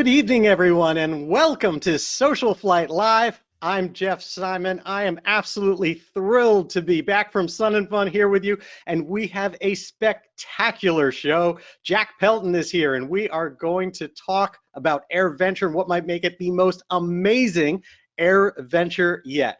Good evening, everyone, and welcome to SocialFlight Live. I'm Jeff Simon. I am absolutely thrilled to be back from Sun and Fun here with you, and we have a spectacular show. Jack Pelton is here, and we are going to talk about AirVenture and what might make it the most amazing AirVenture yet.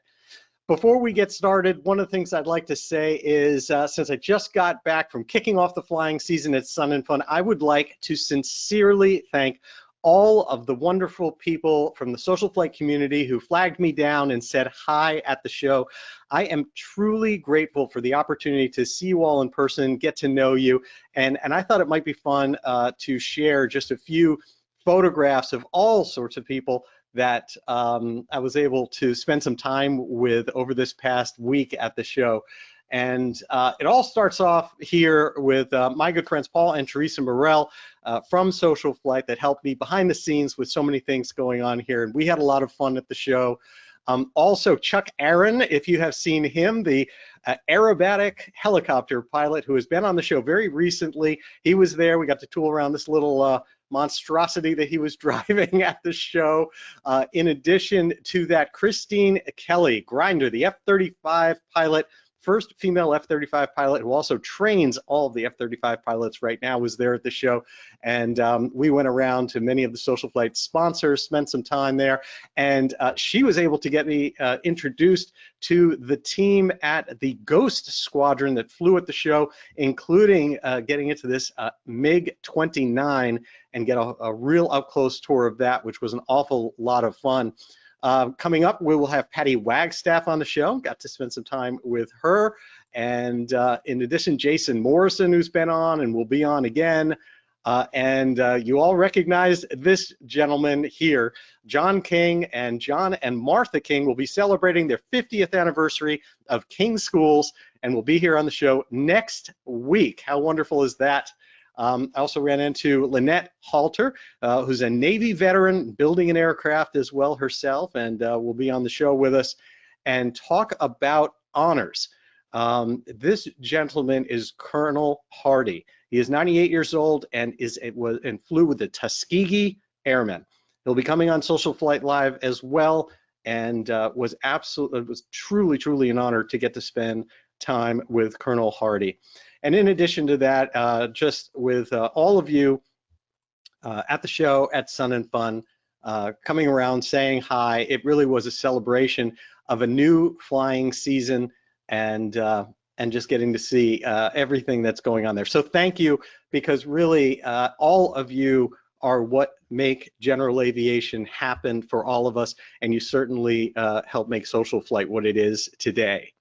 Before we get started, one of the things I'd like to say is, since I just got back from kicking off the flying season at Sun and Fun, I would like to sincerely thank all of the wonderful people from the SocialFlight community who flagged me down and said hi at the show. I am truly grateful for the opportunity to see you all in person, get to know you, and I thought it might be fun to share just a few photographs of all sorts of people that I was able to spend some time with over this past week at the show. And it all starts off here with my good friends Paul and Teresa Morell from SocialFlight that helped me behind the scenes with so many things going on here. And we had a lot of fun at the show. Also, Chuck Aaron, if you have seen him, the aerobatic helicopter pilot who has been on the show very recently. He was there. We got to tool around this little monstrosity that he was driving at the show. In addition to that, Christine Kelly, Grinder, the F-35 pilot, first female F-35 pilot who also trains all of the F-35 pilots right now, was there at the show. And we went around to many of the SocialFlight sponsors, spent some time there, and she was able to get me introduced to the team at the Ghost Squadron that flew at the show, including getting into this MiG-29 and get a real up-close tour of that, which was an awful lot of fun. Coming up, we will have Patty Wagstaff on the show. Got to spend some time with her. And in addition, Jason Morrison, who's been on and will be on again. You all recognize this gentleman here. John King and John and Martha King will be celebrating their 50th anniversary of King Schools and will be here on the show next week. How wonderful is that? I also ran into Lynette Halter, who's a Navy veteran, building an aircraft as well herself, and will be on the show with us and talk about honors. This gentleman is Colonel Hardy. He is 98 years old and flew with the Tuskegee Airmen. He'll be coming on SocialFlight Live as well, and it was truly an honor to get to spend time with Colonel Hardy. And in addition to that, just with all of you at the show at Sun and Fun, coming around, saying hi, it really was a celebration of a new flying season and just getting to see everything that's going on there. So thank you, because really all of you are what make general aviation happen for all of us, and you certainly help make SocialFlight what it is today.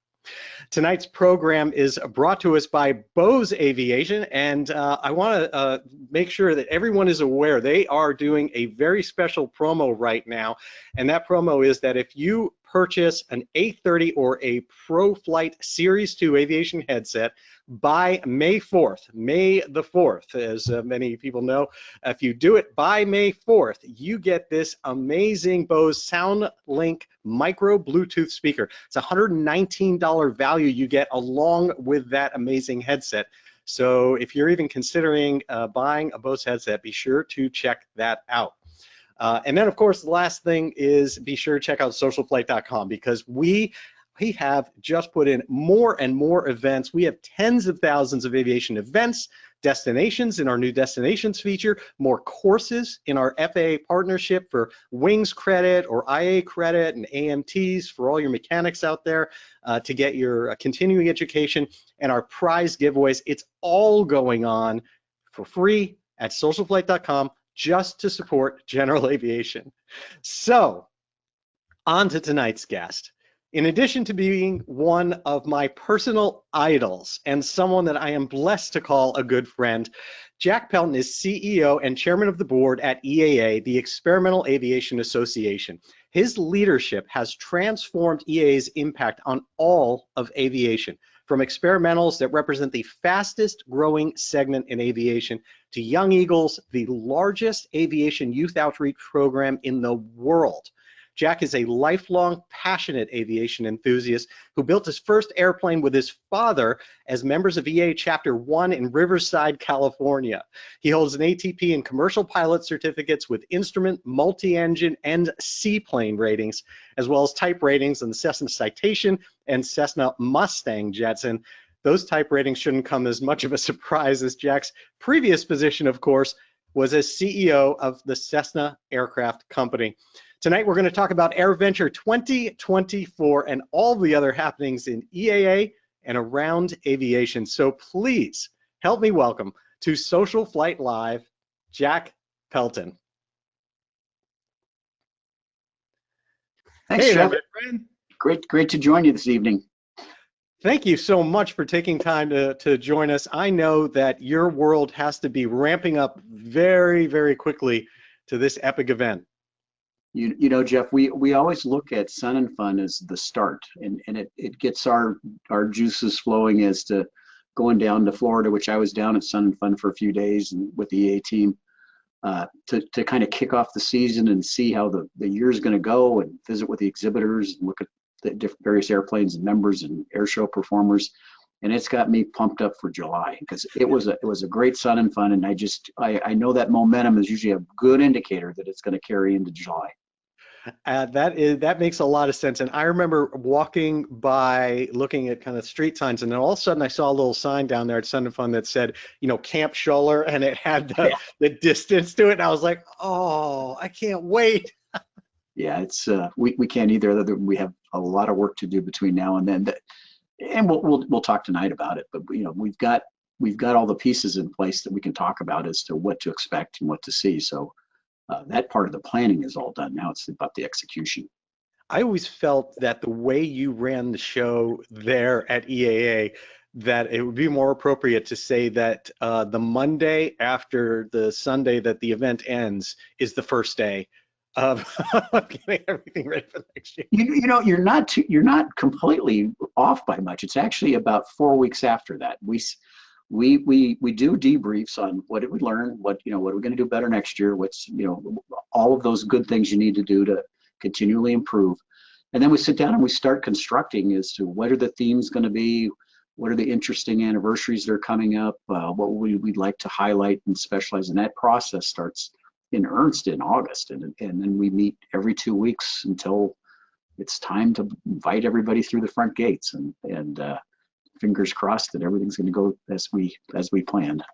Tonight's program is brought to us by Bose Aviation, and I want to make sure that everyone is aware they are doing a very special promo right now, and that promo is that if you purchase an A30 or a ProFlight Series 2 aviation headset by May 4th, May the 4th, as many people know, if you do it by May 4th, you get this amazing Bose SoundLink micro Bluetooth speaker. It's a $119 value you get along with that amazing headset. So if you're even considering buying a Bose headset, be sure to check that out. And then, of course, the last thing is be sure to check out SocialFlight.com, because we have just put in more and more events. We have tens of thousands of aviation events, destinations in our new destinations feature, more courses in our FAA partnership for wings credit or IA credit and AMTs for all your mechanics out there to get your continuing education, and our prize giveaways. It's all going on for free at SocialFlight.com just to support general aviation. So, on to tonight's guest. In addition to being one of my personal idols and someone that I am blessed to call a good friend, Jack Pelton is CEO and chairman of the board at EAA, the Experimental Aviation Association. His leadership has transformed EAA's impact on all of aviation, from experimentals that represent the fastest growing segment in aviation to Young Eagles, the largest aviation youth outreach program in the world, Jack is a lifelong, passionate aviation enthusiast who built his first airplane with his father as members of EAA Chapter 1 in Riverside, California. He holds an ATP and commercial pilot certificates with instrument, multi-engine, and seaplane ratings, as well as type ratings on the Cessna Citation and Cessna Mustang jets. And those type ratings shouldn't come as much of a surprise, as Jack's previous position, of course, was as CEO of the Cessna Aircraft Company. Tonight, we're going to talk about AirVenture 2024 and all the other happenings in EAA and around aviation. So please help me welcome to SocialFlight Live, Jack Pelton. Thanks, Hey Jeff. there, my friend. Great to join you this evening. Thank you so much for taking time to join us. I know that your world has to be ramping up very, very quickly to this epic event. You know, Jeff, we always look at Sun and Fun as the start, and it gets our juices flowing as to going down to Florida, which I was down at Sun and Fun for a few days and with the EA team to kind of kick off the season and see how the year is going to go and visit with the exhibitors and look at the various airplanes and members and air show performers, and it's got me pumped up for July because it was a great Sun and Fun, and I know that momentum is usually a good indicator that it's going to carry into July. That makes a lot of sense. And I remember walking by, looking at kind of street signs, and then all of a sudden I saw a little sign down there at Sun and Fun that said, you know, Camp Scholler, and it had the distance to it. And I was like, oh, I can't wait. Yeah, it's we can't either. We have a lot of work to do between now and then, and we'll talk tonight about it. But you know, we've got all the pieces in place that we can talk about as to what to expect and what to see. So that part of the planning is all done. Now it's about the execution. I always felt that the way you ran the show there at EAA, that it would be more appropriate to say that the Monday after the Sunday that the event ends is the first day of getting everything ready for next year. You know, you're not completely off by much. It's actually about 4 weeks after that. We do debriefs on what did we learn, what are we going to do better next year, what's, you know, all of those good things you need to do to continually improve. And then we sit down and we start constructing as to what are the themes going to be, what are the interesting anniversaries that are coming up, what we'd like to highlight and specialize. And that process starts in earnest in August, and then we meet every 2 weeks until it's time to invite everybody through the front gates, and fingers crossed that everything's going to go as we planned.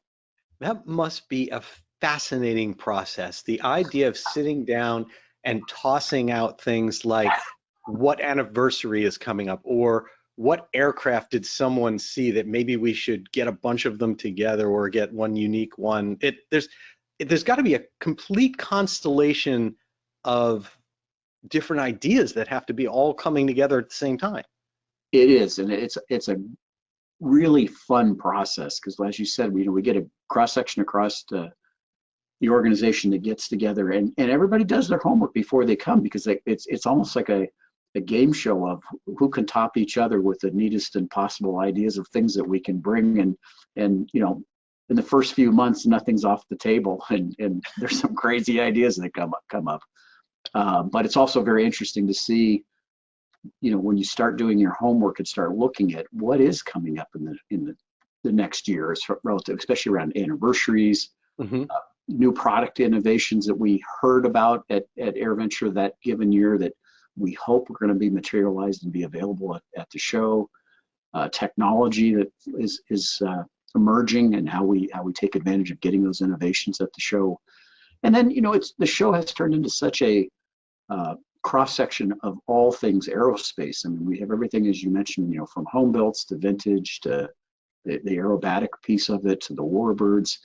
That must be a fascinating process. The idea of sitting down and tossing out things like what anniversary is coming up, or what aircraft did someone see that maybe we should get a bunch of them together or get one unique one. There's got to be a complete constellation of different ideas that have to be all coming together at the same time. It is, and it's a really fun process because, as you said, we get a cross section across the organization that gets together, and everybody does their homework before they come, because it's almost like a game show of who can top each other with the neatest and possible ideas of things that we can bring, and you know, in the first few months, nothing's off the table, and there's some crazy ideas that come up. But it's also very interesting to see, you know, when you start doing your homework and start looking at what is coming up in the next year, relative, especially around anniversaries, new product innovations that we heard about at AirVenture that given year that we hope are going to be materialized and be available at the show, technology that is emerging, and how we take advantage of getting those innovations at the show. And then, you know, the show has turned into such a cross section of all things aerospace. I mean, we have everything, as you mentioned, you know, from home builds to vintage to the aerobatic piece of it to the warbirds,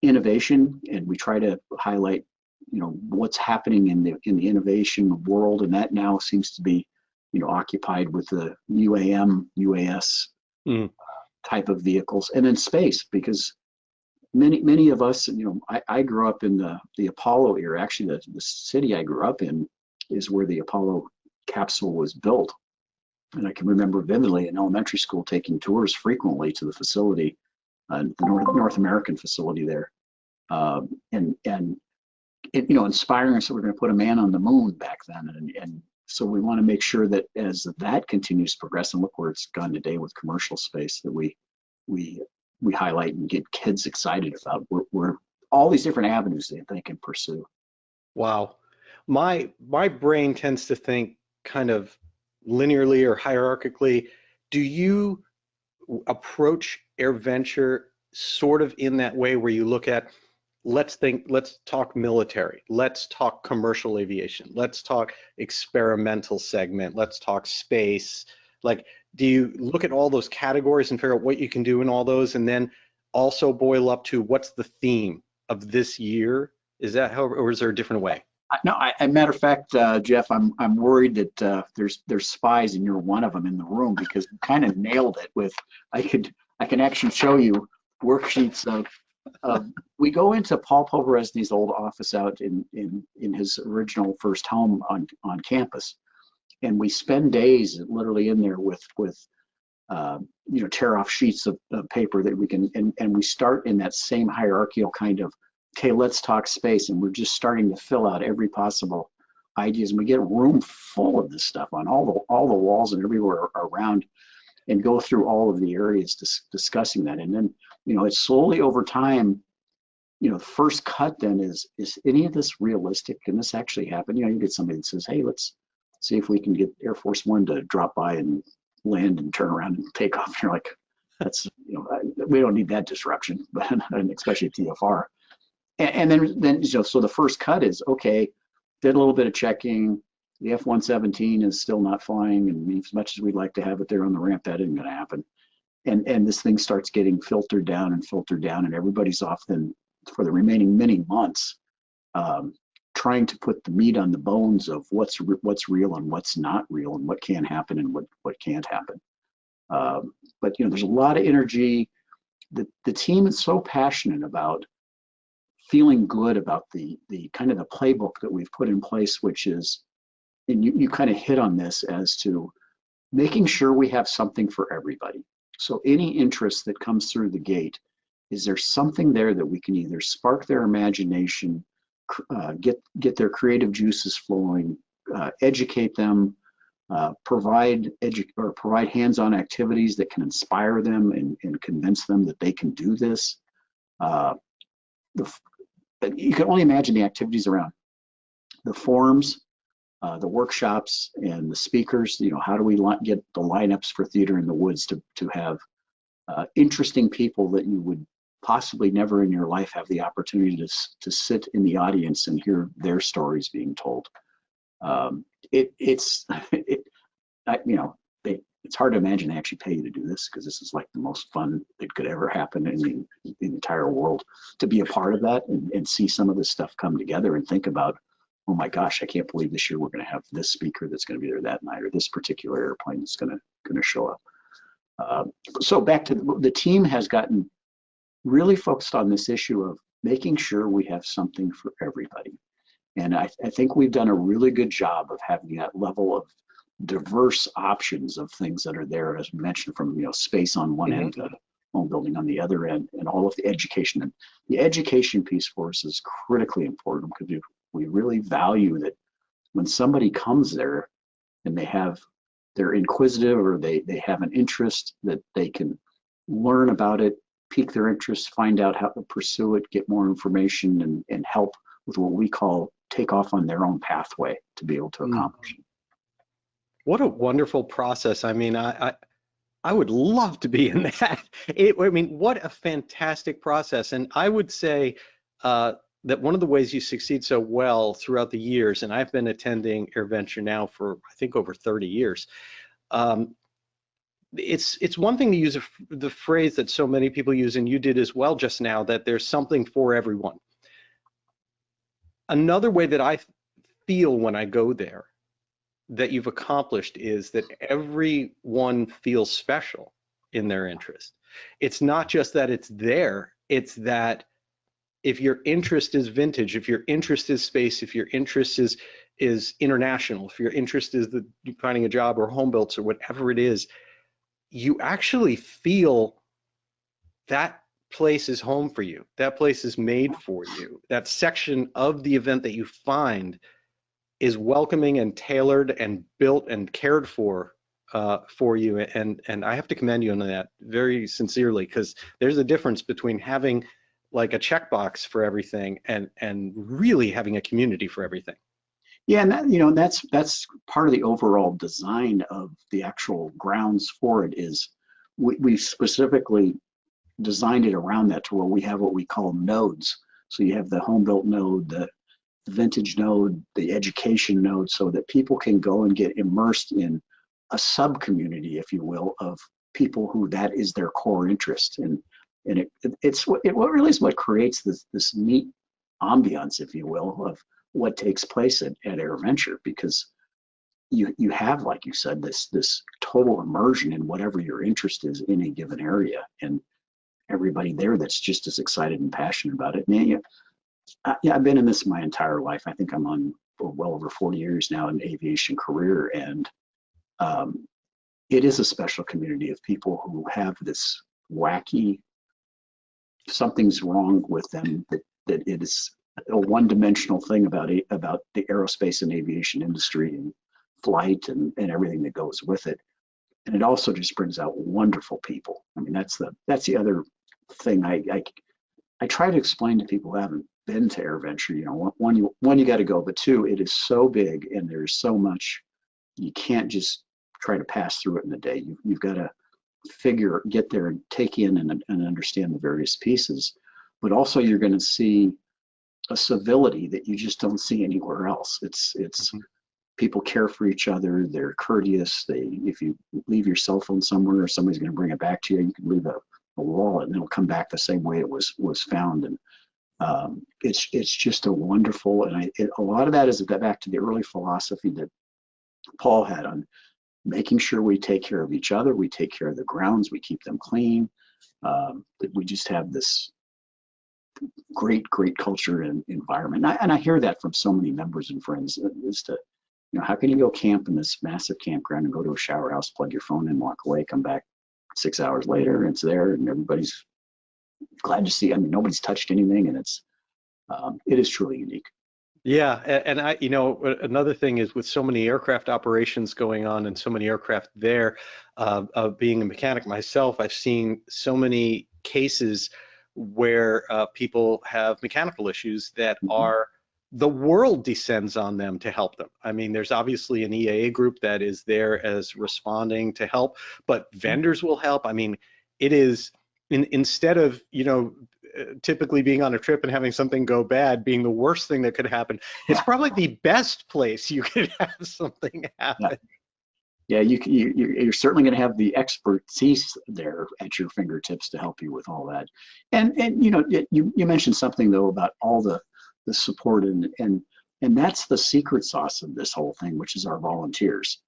innovation, and we try to highlight, you know, what's happening in the innovation world, and that now seems to be, you know, occupied with the UAS type of vehicles, and then space, because many of us, you know, I grew up in the Apollo era. Actually, the city I grew up in is where the Apollo capsule was built, and I can remember vividly in elementary school taking tours frequently to the facility, the North American facility there, and inspiring. So we're going to put a man on the moon back then, and so we want to make sure that as that continues to progress, and look where it's gone today with commercial space, that we highlight and get kids excited about where all these different avenues that they can pursue. Wow. My brain tends to think kind of linearly or hierarchically. Do you approach AirVenture sort of in that way where you look at, let's talk military, let's talk commercial aviation, let's talk experimental segment, let's talk space? Like, do you look at all those categories and figure out what you can do in all those, and then also boil up to what's the theme of this year? Is that how, or is there a different way? No, matter of fact, Jeff, I'm worried that there's spies and you're one of them in the room, because you kind of nailed it with, I can actually show you worksheets of we go into Paul Poveresny's old office out in his original first home on campus, and we spend days literally in there with tear off sheets of paper that we can, and we start in that same hierarchical kind of, okay, let's talk space, and we're just starting to fill out every possible ideas, and we get a room full of this stuff on all the walls and everywhere around, and go through all of the areas discussing that. And then it's slowly over time, the first cut then is any of this realistic? Can this actually happen? You get somebody that says, hey, let's see if we can get Air Force One to drop by and land and turn around and take off. And you're like, that's we don't need that disruption, but especially TFR. And then so the first cut is, okay, did a little bit of checking. The F-117 is still not flying, and as much as we'd like to have it there on the ramp, that isn't going to happen. And this thing starts getting filtered down, and everybody's off then for the remaining many months, trying to put the meat on the bones of what's real and what's not real, and what can happen and what can't happen. But there's a lot of energy. The team is so passionate about feeling good about the kind of the playbook that we've put in place, which is, and you kind of hit on this, as to making sure we have something for everybody. So any interest that comes through the gate, is there something there that we can either spark their imagination, get their creative juices flowing, educate them, provide hands-on activities that can inspire them and convince them that they can do this. You can only imagine the activities around the forums, the workshops, and the speakers. How do we get the lineups for Theater in the Woods to have interesting people that you would possibly never in your life have the opportunity to sit in the audience and hear their stories being told. It's hard to imagine they actually pay you to do this, because this is like the most fun that could ever happen in the entire world, to be a part of that and see some of this stuff come together and think about, oh my gosh, I can't believe this year we're going to have this speaker that's going to be there that night, or this particular airplane that's going to show up. So back to the team has gotten really focused on this issue of making sure we have something for everybody. And I think we've done a really good job of having that level of diverse options of things that are there, as we mentioned, from space on one end to home building on the other end, and all of the education. And the education piece for us is critically important, because we really value that when somebody comes there and they're inquisitive, or they have an interest, that they can learn about it, pique their interest, find out how to pursue it, get more information, and help with what we call take off on their own pathway to be able to accomplish it. What a wonderful process. I mean, I would love to be in that. What a fantastic process. And I would say that one of the ways you succeed so well throughout the years, and I've been attending AirVenture now for, I think, over 30 years. It's one thing to use the phrase that so many people use, and you did as well just now, that there's something for everyone. Another way that I feel when I go there that you've accomplished is that everyone feels special in their interest. It's not just that it's there, it's that if your interest is vintage, if your interest is space, if your interest is international, if your interest is finding a job or home builds or whatever it is, you actually feel that place is home for you. That place is made for you. That section of the event that you find is welcoming and tailored and built and cared for you. And I have to commend you on that very sincerely, because there's a difference between having like a checkbox for everything and really having a community for everything. Yeah, and that, you know, that's part of the overall design of the actual grounds for it. Is we specifically designed it around that to where we have what we call nodes. So you have the home built node, the vintage node, the education node, so that people can go and get immersed in a sub community, if you will, of people who that is their core interest. And it's what really is what creates this neat ambiance, if you will, of what takes place at AirVenture, because you have, like you said, this total immersion in whatever your interest is in a given area, and everybody there that's just as excited and passionate about it. And yeah, I've been in this my entire life. I think I'm on for well over 40 years now in aviation career, and it is a special community of people who have this wacky, something's wrong with them, that it is a one-dimensional thing about the aerospace and aviation industry and flight and everything that goes with it. And it also just brings out wonderful people. I mean, that's the other thing I try to explain to people who haven't been to AirVenture. You know, one, you got to go, but two, it is so big and there's so much, you can't just try to pass through it in a day. You've got to get there and take in and understand the various pieces. But also you're going to see a civility that you just don't see anywhere else. It's people care for each other. They're courteous. If you leave your cell phone somewhere, or somebody's going to bring it back to you, you can leave a wallet and it'll come back the same way it was found. And it's just a wonderful, and a lot of that is back to the early philosophy that Paul had on making sure we take care of each other, we take care of the grounds, we keep them clean. That we just have this great culture and environment. And I hear that from so many members and friends, is to, you know, how can you go camp in this massive campground and go to a shower house, plug your phone in, walk away, come back 6 hours later, and it's there, and everybody's glad to see. I mean, nobody's touched anything, and it is truly unique. Yeah, and you know, another thing is, with so many aircraft operations going on and so many aircraft there, being a mechanic myself, I've seen so many cases where people have mechanical issues that are, the world descends on them to help them. I mean, there's obviously an EAA group that is there as responding to help, but vendors will help. I mean, it is, instead of, you know, typically being on a trip and having something go bad being the worst thing that could happen, it's probably the best place you could have something happen. Yeah, you're certainly going to have the expertise there at your fingertips to help you with all that. And you know, you mentioned something though about all the support, and that's the secret sauce of this whole thing, which is our volunteers.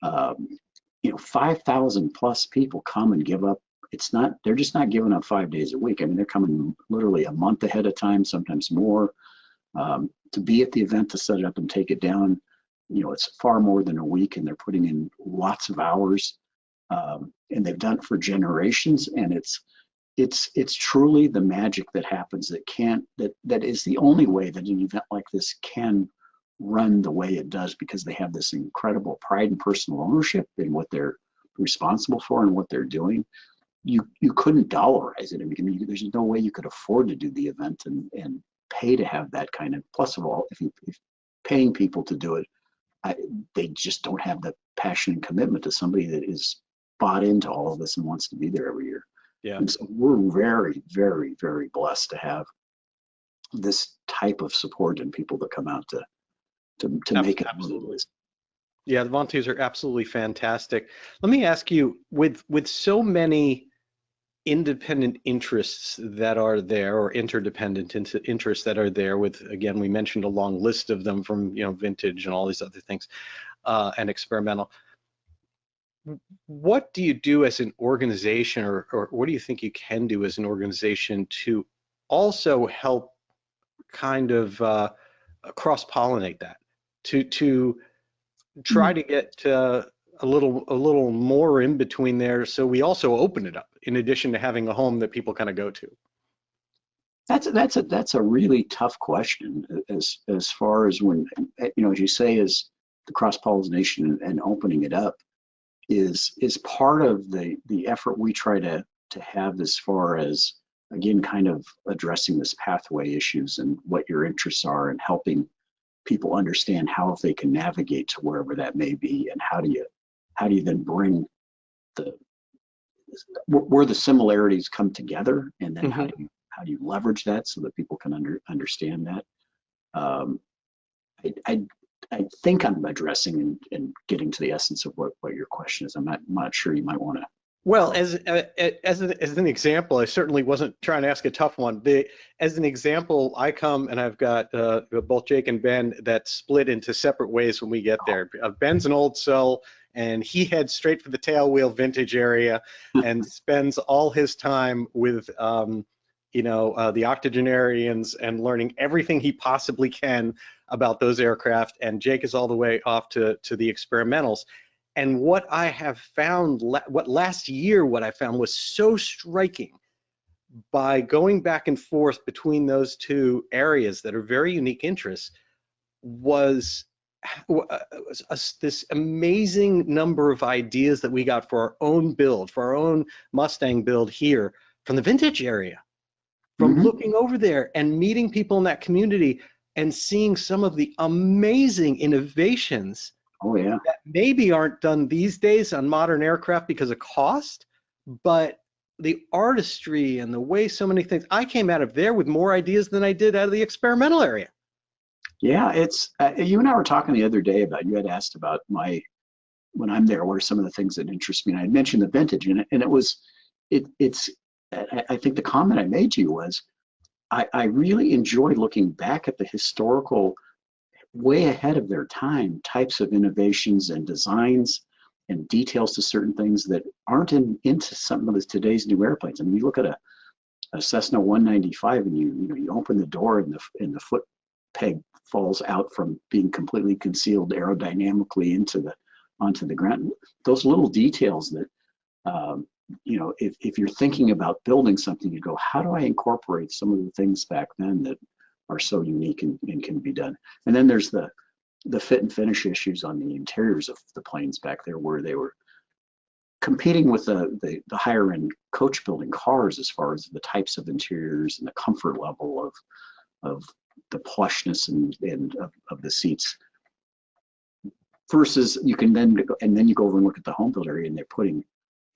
You know, 5,000 plus people come and give up. They're just not giving up 5 days a week. I mean, they're coming literally a month ahead of time, sometimes more, to be at the event, to set it up and take it down. You know, it's far more than a week, and they're putting in lots of hours, and they've done it for generations. And it's truly the magic that happens that is the only way that an event like this can run the way it does, because they have this incredible pride and personal ownership in what they're responsible for and what they're doing. You couldn't dollarize it. I mean, there's no way you could afford to do the event and pay to have that kind of. Plus of all, if paying people to do it, they just don't have the passion and commitment to somebody that is bought into all of this and wants to be there every year. Yeah. And so we're very, very, very blessed to have this type of support and people that come out to make it what it is. Yeah, the volunteers are absolutely fantastic. Let me ask you, with so many independent interests that are there, or interdependent interests that are there, with, again, we mentioned a long list of them, from, you know, vintage and all these other things, and experimental. What do you do as an organization, or what do you think you can do as an organization to also help kind of cross-pollinate that, to try to get a little more in between there, so we also open it up, in addition to having a home that people kind of go to? That's a really tough question as far as when, as you say, is the cross-pollination and opening it up is part of the effort we try to have as far as, again, kind of addressing this pathway issues and what your interests are and helping people understand how they can navigate to wherever that may be, and how do you then bring the where the similarities come together, and then how do you leverage that so that people can understand that. I think I'm addressing and getting to the essence of what your question is. I'm not sure. You might want to. Well, as an example, I certainly wasn't trying to ask a tough one. As an example, I come and I've got both Jake and Ben that split into separate ways when we get there. Ben's an old soul, and he heads straight for the tailwheel vintage area and spends all his time with the octogenarians and learning everything he possibly can about those aircraft. And Jake is all the way off to the experimentals. And what I have found, what I found was so striking by going back and forth between those two areas that are very unique interests was this amazing number of ideas that we got for our own build, for our own Mustang build here from the vintage area, from looking over there and meeting people in that community and seeing some of the amazing innovations that maybe aren't done these days on modern aircraft because of cost, but the artistry and the way so many things. I came out of there with more ideas than I did out of the experimental area. Yeah, it's you and I were talking the other day about, you had asked about when I'm there, what are some of the things that interest me? And I mentioned the vintage, and it's I think the comment I made to you was I really enjoy looking back at the historical, way ahead of their time, types of innovations and designs and details to certain things that aren't into some of today's new airplanes. I mean, you look at a Cessna 195 and you open the door and the foot peg falls out from being completely concealed aerodynamically onto the ground. Those little details that if you're thinking about building something, you go, how do I incorporate some of the things back then that are so unique and can be done? And then there's the fit and finish issues on the interiors of the planes back there, where they were competing with the higher end coach building cars as far as the types of interiors and the comfort level of the plushness and of the seats. Versus you can then go over and look at the home build area, and they're putting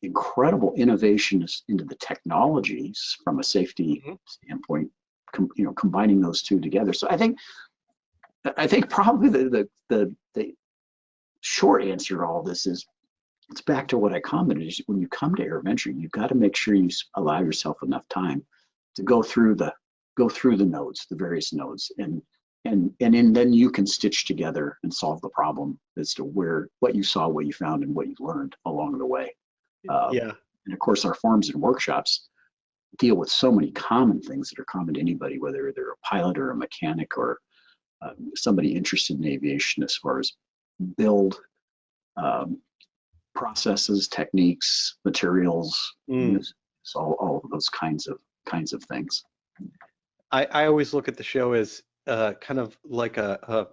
incredible innovations into the technologies from a safety standpoint, combining those two together. So I think probably the short answer to all this is, it's back to what I commented, is when you come to AirVenture, you've got to make sure you allow yourself enough time to go through the nodes, the various nodes, and then you can stitch together and solve the problem as to what you saw, what you found, and what you learned along the way. And of course, our forums and workshops deal with so many common things that are common to anybody, whether they're a pilot or a mechanic or somebody interested in aviation, as far as build processes, techniques, materials, so all of those kinds of things. I always look at the show as kind of like a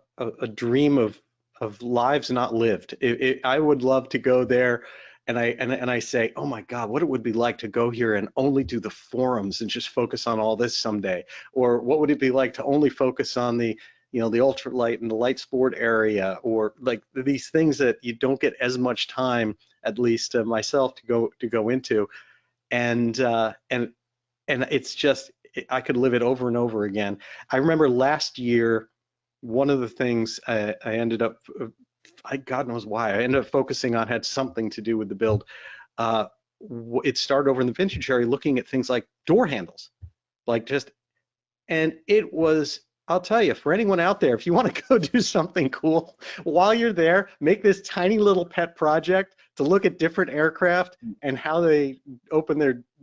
dream of lives not lived. I would love to go there. And I say, oh my God, what it would be like to go here and only do the forums and just focus on all this someday. Or what would it be like to only focus on the ultralight and the light sport area, or like these things that you don't get as much time, at least myself, to go into. And it's just, I could live it over and over again. I remember last year, one of the things I ended up, God knows why, I ended up focusing on had something to do with the build. It started over in the vintage area, looking at things like door handles, and it was, I'll tell you, for anyone out there, if you want to go do something cool while you're there, make this tiny little pet project to look at different aircraft and how they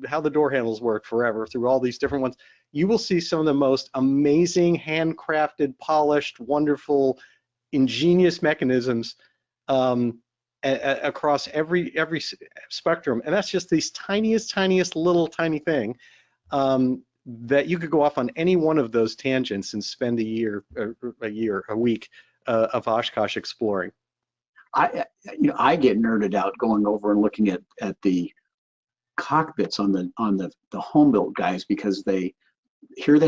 how the door handles work forever through all these different ones. You will see some of the most amazing, handcrafted, polished, wonderful, ingenious mechanisms across every spectrum, and that's just these tiniest little tiny thing. that you could go off on any one of those tangents and spend a week of Oshkosh exploring. I get nerded out going over and looking at the cockpits on the home built guys, because they've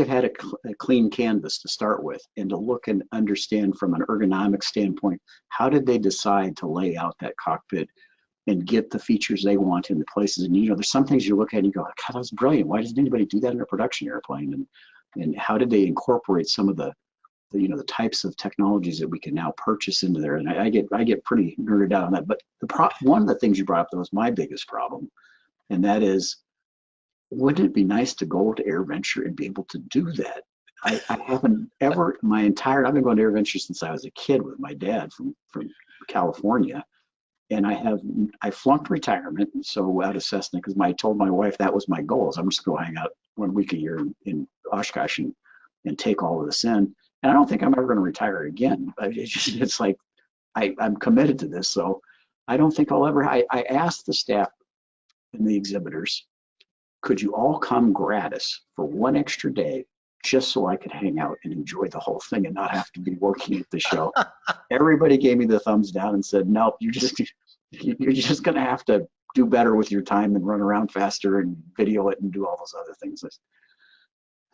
had a clean canvas to start with, and to look and understand from an ergonomic standpoint, how did they decide to lay out that cockpit and get the features they want in the places. And there's some things you look at and you go, God, that's brilliant. Why doesn't anybody do that in a production airplane? And how did they incorporate some of the types of technologies that we can now purchase into there? And I get pretty nerded out on that. But one of the things you brought up that was my biggest problem, and that is, wouldn't it be nice to go to AirVenture and be able to do that? I haven't ever, I've been going to AirVenture since I was a kid with my dad from California. And I flunked retirement, so out of Cessna, because I told my wife that was my goal, is I'm just going to hang out 1 week a year in Oshkosh and take all of this in. And I don't think I'm ever going to retire again. It's like I'm committed to this, so I don't think I'll ever. I asked the staff and the exhibitors, could you all come gratis for 1 extra day, just so I could hang out and enjoy the whole thing and not have to be working at the show? Everybody gave me the thumbs down and said, nope, you're just going to have to do better with your time and run around faster and video it and do all those other things.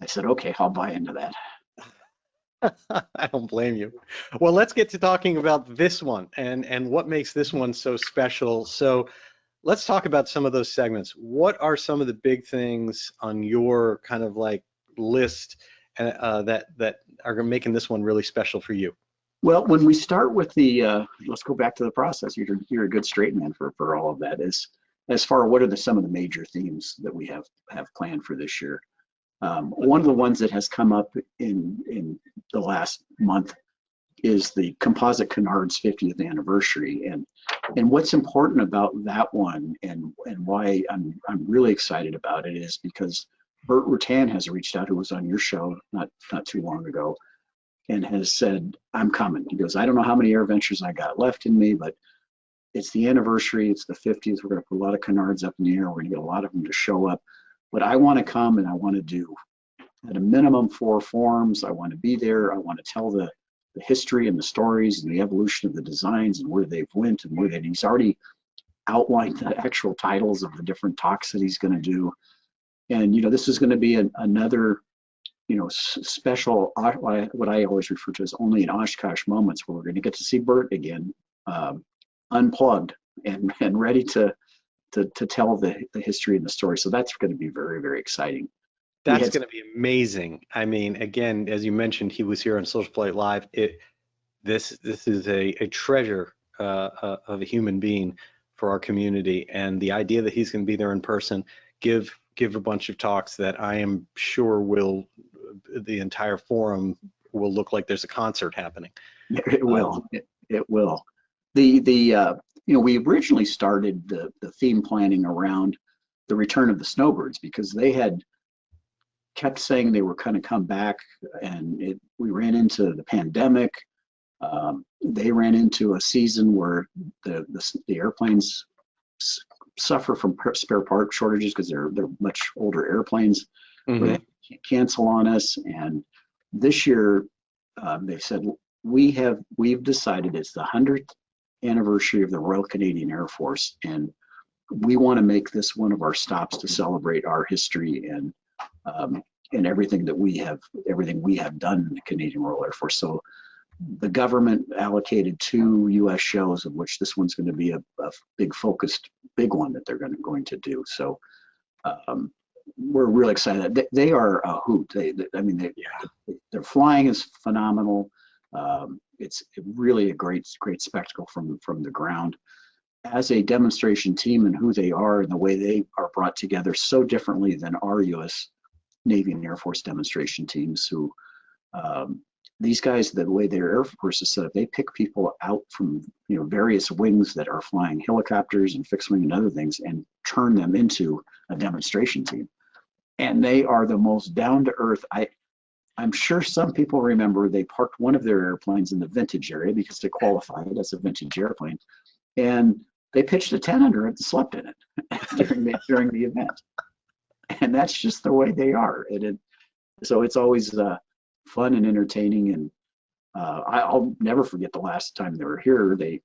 I said, okay, I'll buy into that. I don't blame you. Well, let's get to talking about this one and what makes this one so special. So let's talk about some of those segments. What are some of the big things on your kind of like list that are making this one really special for you? Well, when we start with let's go back to the process. You're a good straight man for all of that. As far what are some of the major themes that we have planned for this year? One of the ones that has come up in the last month is the Composite Canards 50th anniversary, and what's important about that one, and why I'm really excited about it, is because Bert Rutan has reached out, who was on your show not too long ago, and has said, I'm coming. He goes, I don't know how many AirVentures I got left in me, but it's the anniversary, it's the 50th. We're going to put a lot of canards up in the air. We're going to get a lot of them to show up. But I want to come, and I want to do, at a minimum, 4 forums. I want to be there. I want to tell the history and the stories and the evolution of the designs and where they've went and where he's already outlined the actual titles of the different talks that he's going to do. And, this is going to be another, special, what I always refer to as only in Oshkosh moments, where we're going to get to see Bert again, unplugged and ready to tell the history and the story. So that's going to be very, very exciting. That's going to be amazing. I mean, again, as you mentioned, he was here on SocialFlight Live. This is a treasure of a human being for our community, and the idea that he's going to be there in person, give a bunch of talks that I am sure the entire forum will look like there's a concert happening. It will. It will. We originally started the theme planning around the return of the Snowbirds, because they had kept saying they were going to come back, and we ran into the pandemic. They ran into a season where the airplanes suffer from spare part shortages, because they're much older airplanes. Mm-hmm. Where they cancel on us. And this year, they said, we've decided it's the 100th anniversary of the Royal Canadian Air Force, and we want to make this one of our stops to celebrate our history and everything we have done in the Canadian Royal Air Force. So the government allocated 2 U.S. shows, of which this one's going to be a big focused big one that they're going to do. So we're really excited. They are a hoot. Their flying is phenomenal. It's really a great spectacle from the ground. As a demonstration team, and who they are and the way they are brought together so differently than our U.S. Navy and Air Force demonstration teams, who these guys, the way their Air Force is set up, they pick people out from various wings that are flying helicopters and fixed wing and other things, and turn them into a demonstration team. And they are the most down to earth. I'm sure some people remember they parked one of their airplanes in the vintage area because they qualified it as a vintage airplane, and they pitched a tent under it and slept in it during the event. and that's just the way they are. So it's always fun and entertaining. And I'll never forget the last time they were here. They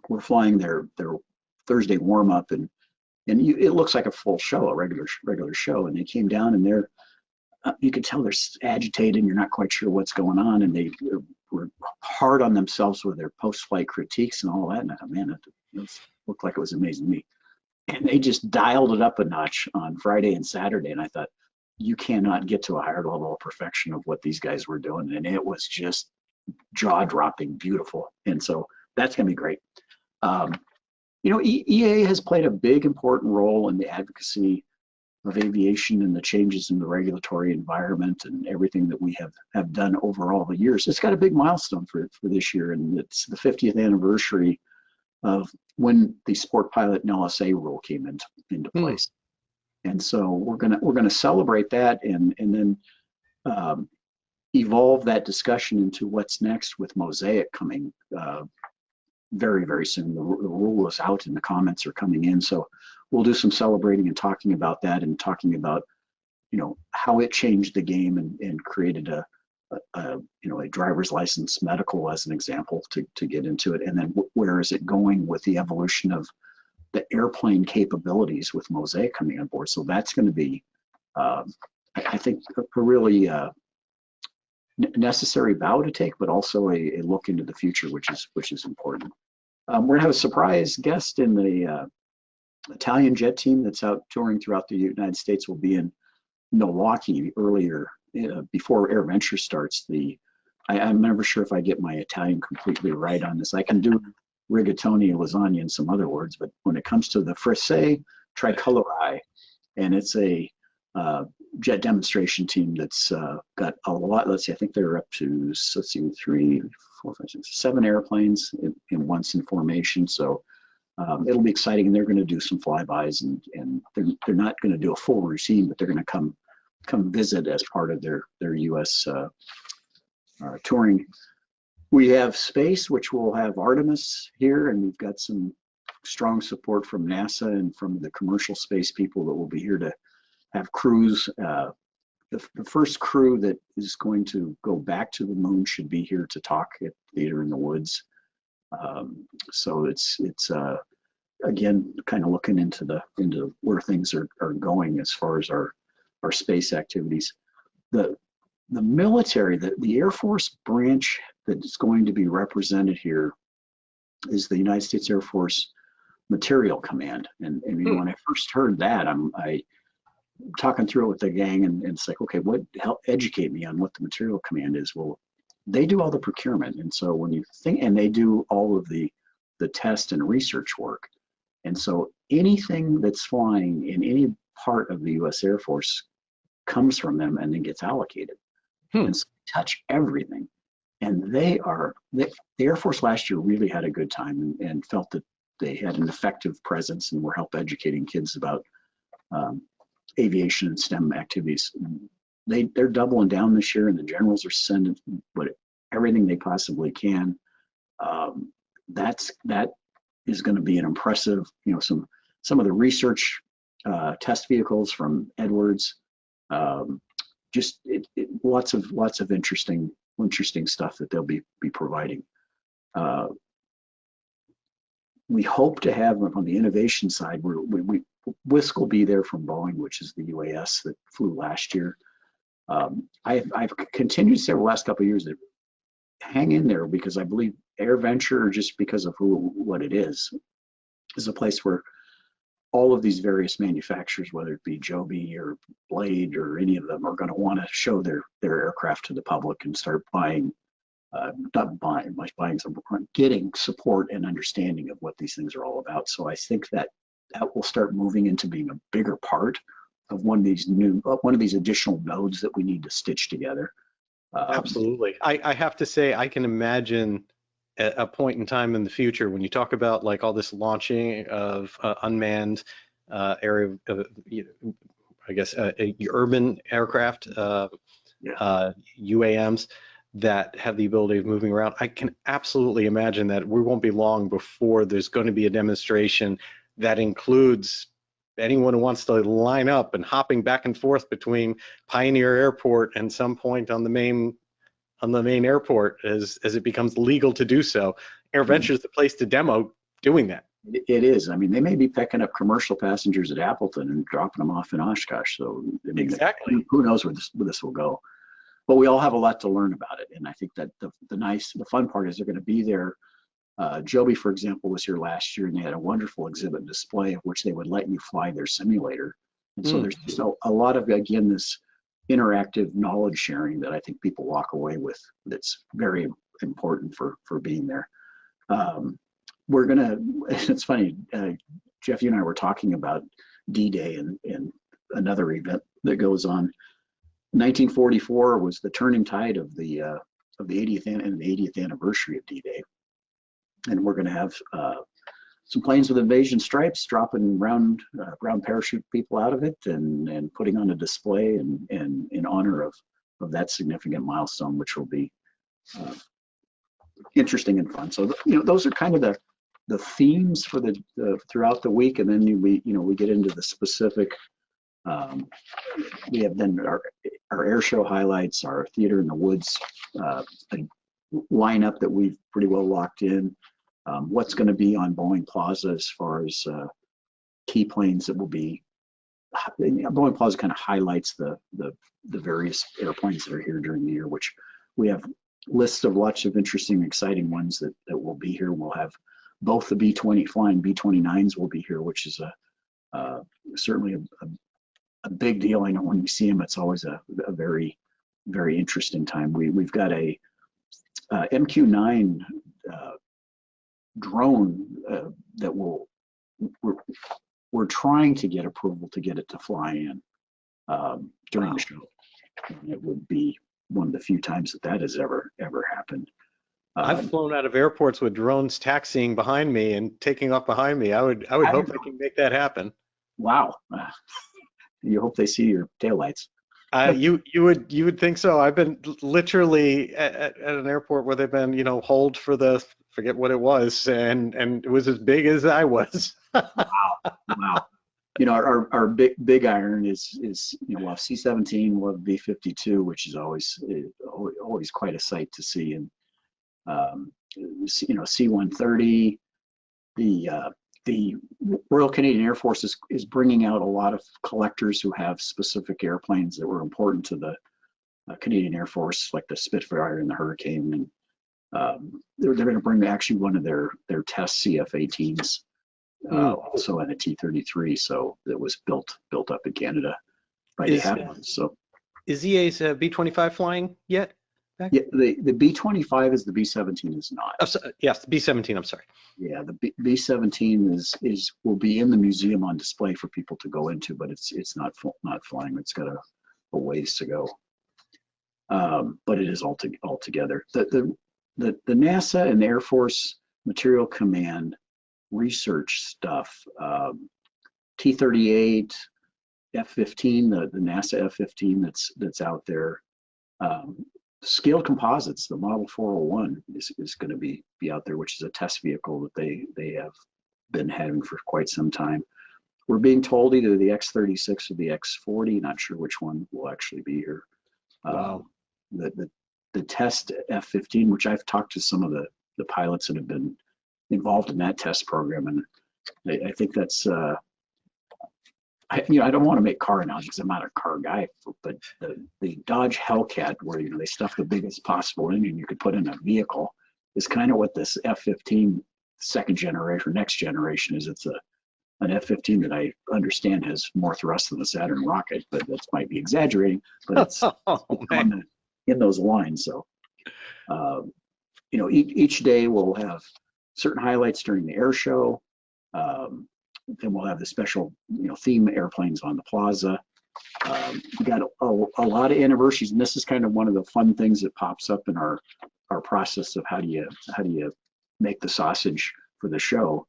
were flying their Thursday warm up, and it looks like a full show, a regular show. And they came down, and you could tell they're agitated. You're not quite sure what's going on, and they were hard on themselves with their post-flight critiques and all that. And I thought, man, it looked like it was amazing to me. And they just dialed it up a notch on Friday and Saturday. And I thought, you cannot get to a higher level of perfection of what these guys were doing. And it was just jaw-dropping, beautiful. And so that's going to be great. EAA has played a big, important role in the advocacy of aviation and the changes in the regulatory environment and everything that we have done over all the years. It's got a big milestone for this year, and it's the 50th anniversary of when the sport pilot and LSA rule came into place. And so we're gonna celebrate that and then evolve that discussion into what's next with Mosaic coming very, very soon. The rule is out and the comments are coming in. So we'll do some celebrating and talking about that, and talking about, how it changed the game and created a driver's license medical as an example to get into it. And then where is it going with the evolution of the airplane capabilities with Mosaic coming on board. So that's going to be, I think, a really necessary bow to take, but also a look into the future, which is important. We're going to have a surprise guest in the Italian jet team that's out touring throughout the United States. Will be in Milwaukee earlier before AirVenture starts. I'm never sure if I get my Italian completely right on this. I can do rigatoni, lasagna, and some other words, but when it comes to the Fraise Tricolori, and it's a jet demonstration team that's got a lot. Let's see, I think they're up to 3, 4, 5, 6, 7 airplanes in once in formation. So it'll be exciting, and they're going to do some flybys, and they're not going to do a full routine, but they're going to come visit as part of their U.S. Touring. We have space, which will have Artemis here, and we've got some strong support from NASA and from the commercial space people that will be here to have crews. The first crew that is going to go back to the moon should be here to talk at Theater in the Woods. So it's again kind of looking into where things are going as far as our space activities. The military, the Air Force branch that is going to be represented here is the United States Air Force Material Command. And when I first heard that, I talking through it with the gang, and it's like, okay, help educate me on what the Material Command is. Well, they do all the procurement, and so when you think, and they do all of the test and research work, and so anything that's flying in any part of the U.S. Air Force comes from them and then gets allocated. And so they touch everything. And the Air Force last year really had a good time and felt that they had an effective presence and were help educating kids about aviation and STEM activities. They're doubling down this year, and the generals are sending everything they possibly can. That is going to be an impressive, some of the research test vehicles from Edwards. Lots of interesting stuff that they'll be providing. We hope to have on the innovation side, WISC will be there from Boeing, which is the UAS that flew last year. I've continued to say over the last couple of years that hang in there, because I believe AirVenture, just because of what it is a place where all of these various manufacturers, whether it be Joby or Blade or any of them, are going to want to show their aircraft to the public and start getting support and understanding of what these things are all about. So I think that will start moving into being a bigger part of one of these additional nodes that we need to stitch together. Absolutely. I have to say, I can imagine a point in time in the future when you talk about like all this launching of unmanned area, I guess, urban aircraft, UAMs that have the ability of moving around. I can absolutely imagine that we won't be long before there's going to be a demonstration that includes anyone who wants to line up and hopping back and forth between Pioneer Airport and some point on the main airport as it becomes legal to do so. AirVenture is the place to demo doing that. It is. I mean, they may be picking up commercial passengers at Appleton and dropping them off in Oshkosh. So I mean, Exactly. who knows where this will go? But we all have a lot to learn about it. And I think that the fun part is they're going to be there. Joby, for example, was here last year, and they had a wonderful exhibit display of which they would let you fly their simulator. And so there's just a lot of, again, this interactive knowledge sharing that I think people walk away with that's very important for being there. It's funny, Jeff, you and I were talking about D-Day and another event that goes on. 1944 was the turning tide of the 80th anniversary of D-Day, and we're going to have some planes with invasion stripes dropping brown parachute people out of it and putting on a display and in honor of that significant milestone, which will be interesting and fun. So those are kind of the themes for the throughout the week, and then we get into the specific. We have then our air show highlights, our theater in the woods lineup that we've pretty well locked in. What's going to be on Boeing Plaza as far as key planes that will be. Boeing Plaza kind of highlights the various airplanes that are here during the year, which we have lists of lots of interesting, exciting ones that will be here. We'll have both the B-20 flying B-29s will be here, which is certainly a big deal. I know when you see them, it's always a very, very interesting time. We've got a MQ-9 drone that we're trying to get approval to get it to fly in during the show. And it would be one of the few times that has ever happened. I've flown out of airports with drones taxiing behind me and taking off behind me. I would hope they can make that happen. Wow. You hope they see your taillights. You would think so. I've been literally at an airport where they've been, hold for the, forget what it was, and it was as big as I was. Wow. Our big iron is we'll have C-17, we'll have B-52, which is always quite a sight to see, and C-130. The Royal Canadian Air Force is bringing out a lot of collectors who have specific airplanes that were important to the Canadian Air Force, like the Spitfire and the Hurricane, and they're going to bring actually one of their test CF-18s, also in a T-33, so that was built up in Canada by the Admirals. So is EA's B-25 flying yet? Yeah, the B-25 is, the B-17 is not. Oh, yes, the B-17. I'm sorry. Yeah, the B-17 will be in the museum on display for people to go into, but it's not flying. It's got a ways to go. But it is all together. The NASA and the Air Force Material Command research stuff, T-38, F-15, the NASA F-15 that's out there. Scaled composites, the Model 401 is going to be out there, which is a test vehicle that they have been having for quite some time. We're being told either the X-36 or the X-40, not sure which one will actually be here. Wow. The test F-15, which I've talked to some of the pilots that have been involved in that test program, and I think that's I don't want to make car analogies. I'm not a car guy, but the Dodge Hellcat, where they stuff the biggest possible engine you could put in a vehicle, is kind of what this F-15 second generation or next generation is. It's an F-15 that I understand has more thrust than the Saturn rocket, but that might be exaggerating. But it's in those lines. So each day we'll have certain highlights during the air show. Then we'll have the special, theme airplanes on the plaza. We got a lot of anniversaries, and this is kind of one of the fun things that pops up in our process of how do you make the sausage for the show.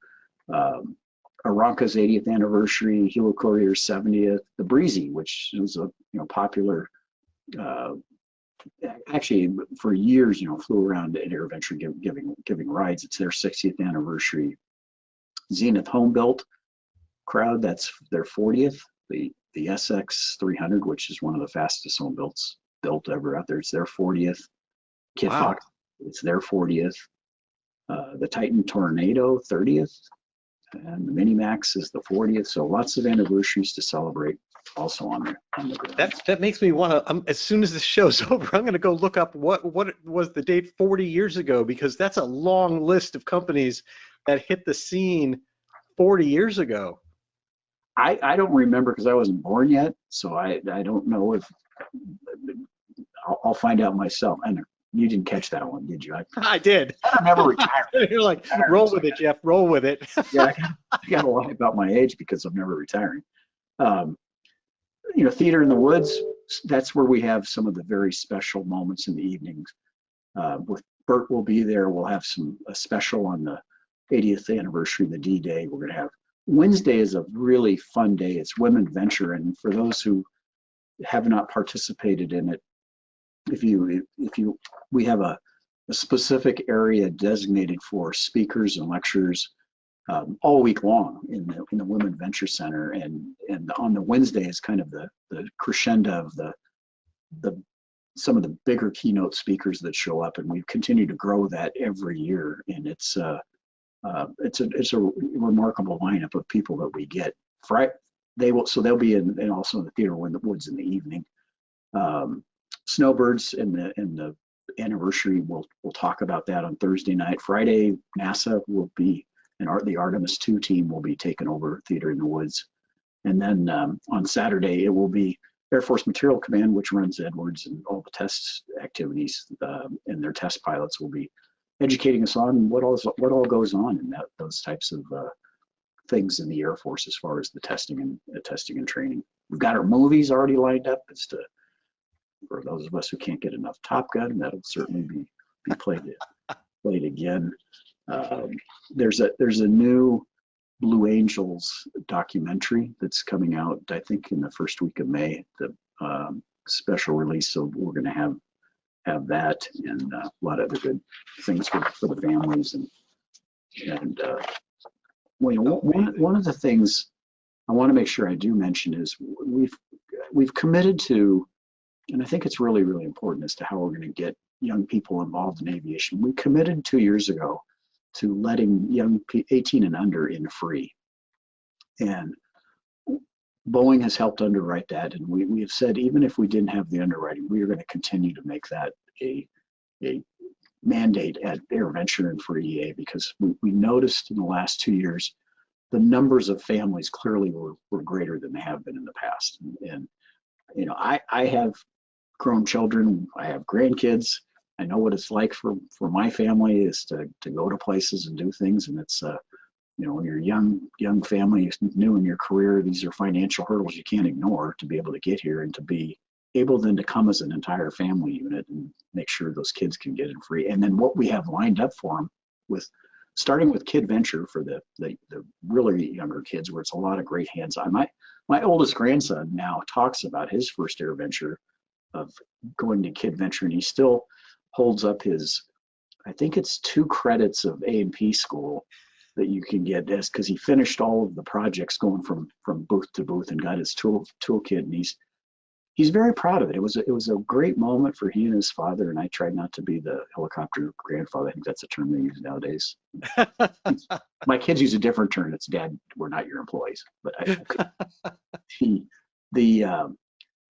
Aranca's 80th anniversary, Hilo Courier's 70th, the Breezy, which was a popular. Actually, for years, flew around at AirVenture giving rides. It's their 60th anniversary. Zenith Home Built, crowd, that's their 40th. The SX 300, which is one of the fastest snowmobiles built ever out there, it's their 40th. Kit Wow. Fox, it's their 40th. The Titan Tornado, 30th. And the Minimax is the 40th. So lots of anniversaries to celebrate also on the ground. That makes me want to, as soon as this show's over, I'm going to go look up what was the date 40 years ago, because that's a long list of companies that hit the scene 40 years ago. I don't remember because I wasn't born yet, so I don't know if I'll find out myself. I know you didn't catch that one, did you? I did. I remember retiring. You're like, roll with it, Jeff. Roll with it. Yeah, I got a lie about my age because I'm never retiring. You know, Theater in the Woods, that's where we have some of the very special moments in the evenings. With Bert will be there. We'll have a special on the 80th anniversary of the D-Day. We're going to have Wednesday is a really fun day. It's Women Venture, and for those who have not participated in it, we have a specific area designated for speakers and lectures all week long in the Women Venture Center, and on the Wednesday is kind of the crescendo of some of the bigger keynote speakers that show up, and we continue to grow that every year, and it's a remarkable lineup of people that we get. They'll be in also in the Theater in the Woods in the evening. Snowbirds and the anniversary, we'll talk about that on Thursday night. Friday, NASA will be, and the Artemis 2 team will be taking over Theater in the Woods. And then on Saturday, it will be Air Force Material Command, which runs Edwards and all the test activities, and their test pilots will be educating us on what all goes on in those types of things in the Air Force as far as the testing and training. We've got our movies already lined up. For those of us who can't get enough Top Gun, that'll certainly be played again. There's a new Blue Angels documentary that's coming out, I think, in the first week of May. The special release, so we're going to have that and a lot of other good things for the families. And one of the things I want to make sure I do mention is we've committed to, and I think it's really, really important as to how we're going to get young people involved in aviation. We committed 2 years ago to letting young 18 and under in free. And Boeing has helped underwrite that. And we have said, even if we didn't have the underwriting, we are going to continue to make that a mandate at AirVenture and for EA, because we noticed in the last 2 years, the numbers of families clearly were greater than they have been in the past. And you know, I have grown children, I have grandkids. I know what it's like for my family is to go to places and do things. And it's, you know, when you're young family, new in your career, these are financial hurdles you can't ignore to be able to get here, and to be able then to come as an entire family unit and make sure those kids can get in free. And then what we have lined up for them, starting with Kid Venture for the really younger kids, where it's a lot of great hands-on. My oldest grandson now talks about his first AirVenture of going to Kid Venture, and he still holds up his, I think it's 2 credits of A&P school that you can get, because he finished all of the projects going from booth to booth and got his toolkit, and he's very proud of it. It was a great moment for he and his father, and I tried not to be the helicopter grandfather. I think that's a term they use nowadays. My kids use a different term. It's Dad, we're not your employees. But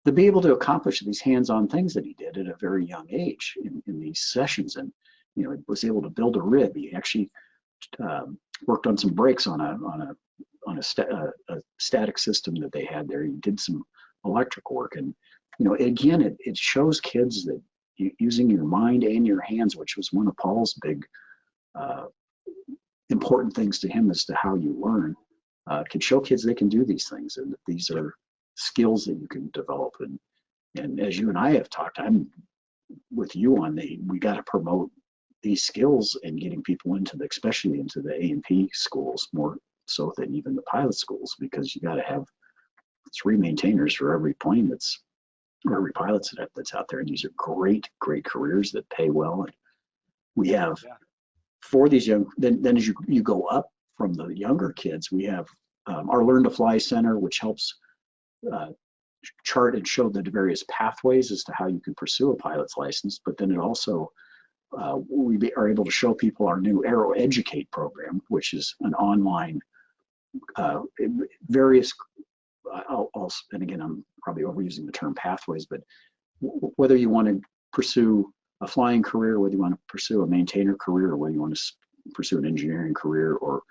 to be able to accomplish these hands-on things that he did at a very young age in these sessions, and you know, was able to build a rib. He actually worked on some brakes on a static system that they had there. He did some electric work, and you know, again, it shows kids that using your mind and your hands, which was one of Paul's big important things to him as to how you learn, can show kids they can do these things, and that these are skills that you can develop. And as you and I have talked, I'm with you on we got to promote these skills and getting people especially into the A&P schools more so than even the pilot schools, because you got to have 3 maintainers for every plane or every pilot that's out there. And these are great careers that pay well. And we have for these young, then as you go up from the younger kids, we have our Learn to Fly Center, which helps chart and show the various pathways as to how you can pursue a pilot's license. But then it also, we are able to show people our new Aero Educate program, which is an online various, and again, I'm probably overusing the term pathways, but whether you want to pursue a flying career, whether you want to pursue a maintainer career, or whether you want to pursue an engineering career or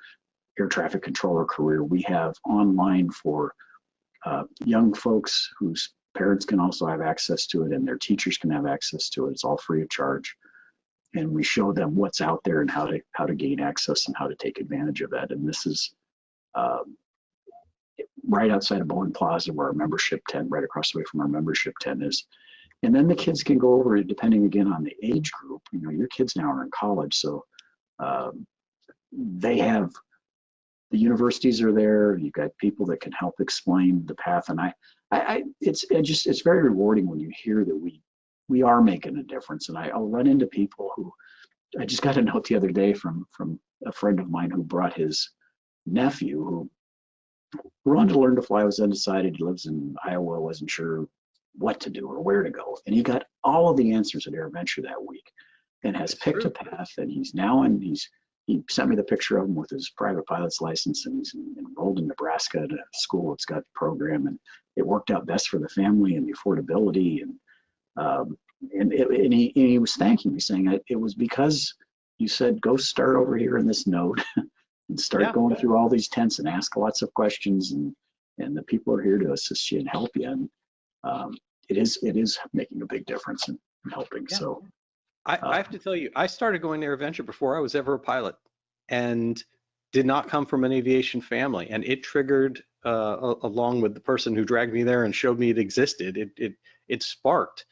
air traffic controller career, we have online for young folks whose parents can also have access to it and their teachers can have access to it. It's all free of charge. And we show them what's out there and how to gain access and how to take advantage of that. And this is right outside of Boeing Plaza, where our membership tent, right across the way from our membership tent is. And then the kids can go over it, depending again on the age group. You know, your kids now are in college, so they have, the universities are there. You've got people that can help explain the path. And it's very rewarding when you hear that we are making a difference. And I'll run into people who, I just got a note the other day from a friend of mine who brought his nephew who wanted to learn to fly, was undecided. He lives in Iowa, wasn't sure what to do or where to go. And he got all of the answers at AirVenture that week and has picked a path. And he's now he sent me the picture of him with his private pilot's license, and he's enrolled in Nebraska at a school that's got the program, and it worked out best for the family and the affordability. And he was thanking me, saying it was because you said, go start over here in this node and start going through all these tents and ask lots of questions, and the people are here to assist you and help you. And it is making a big difference in helping. Yeah. So I have to tell you, I started going to AirVenture before I was ever a pilot, and did not come from an aviation family. And it triggered, along with the person who dragged me there and showed me it existed, it sparked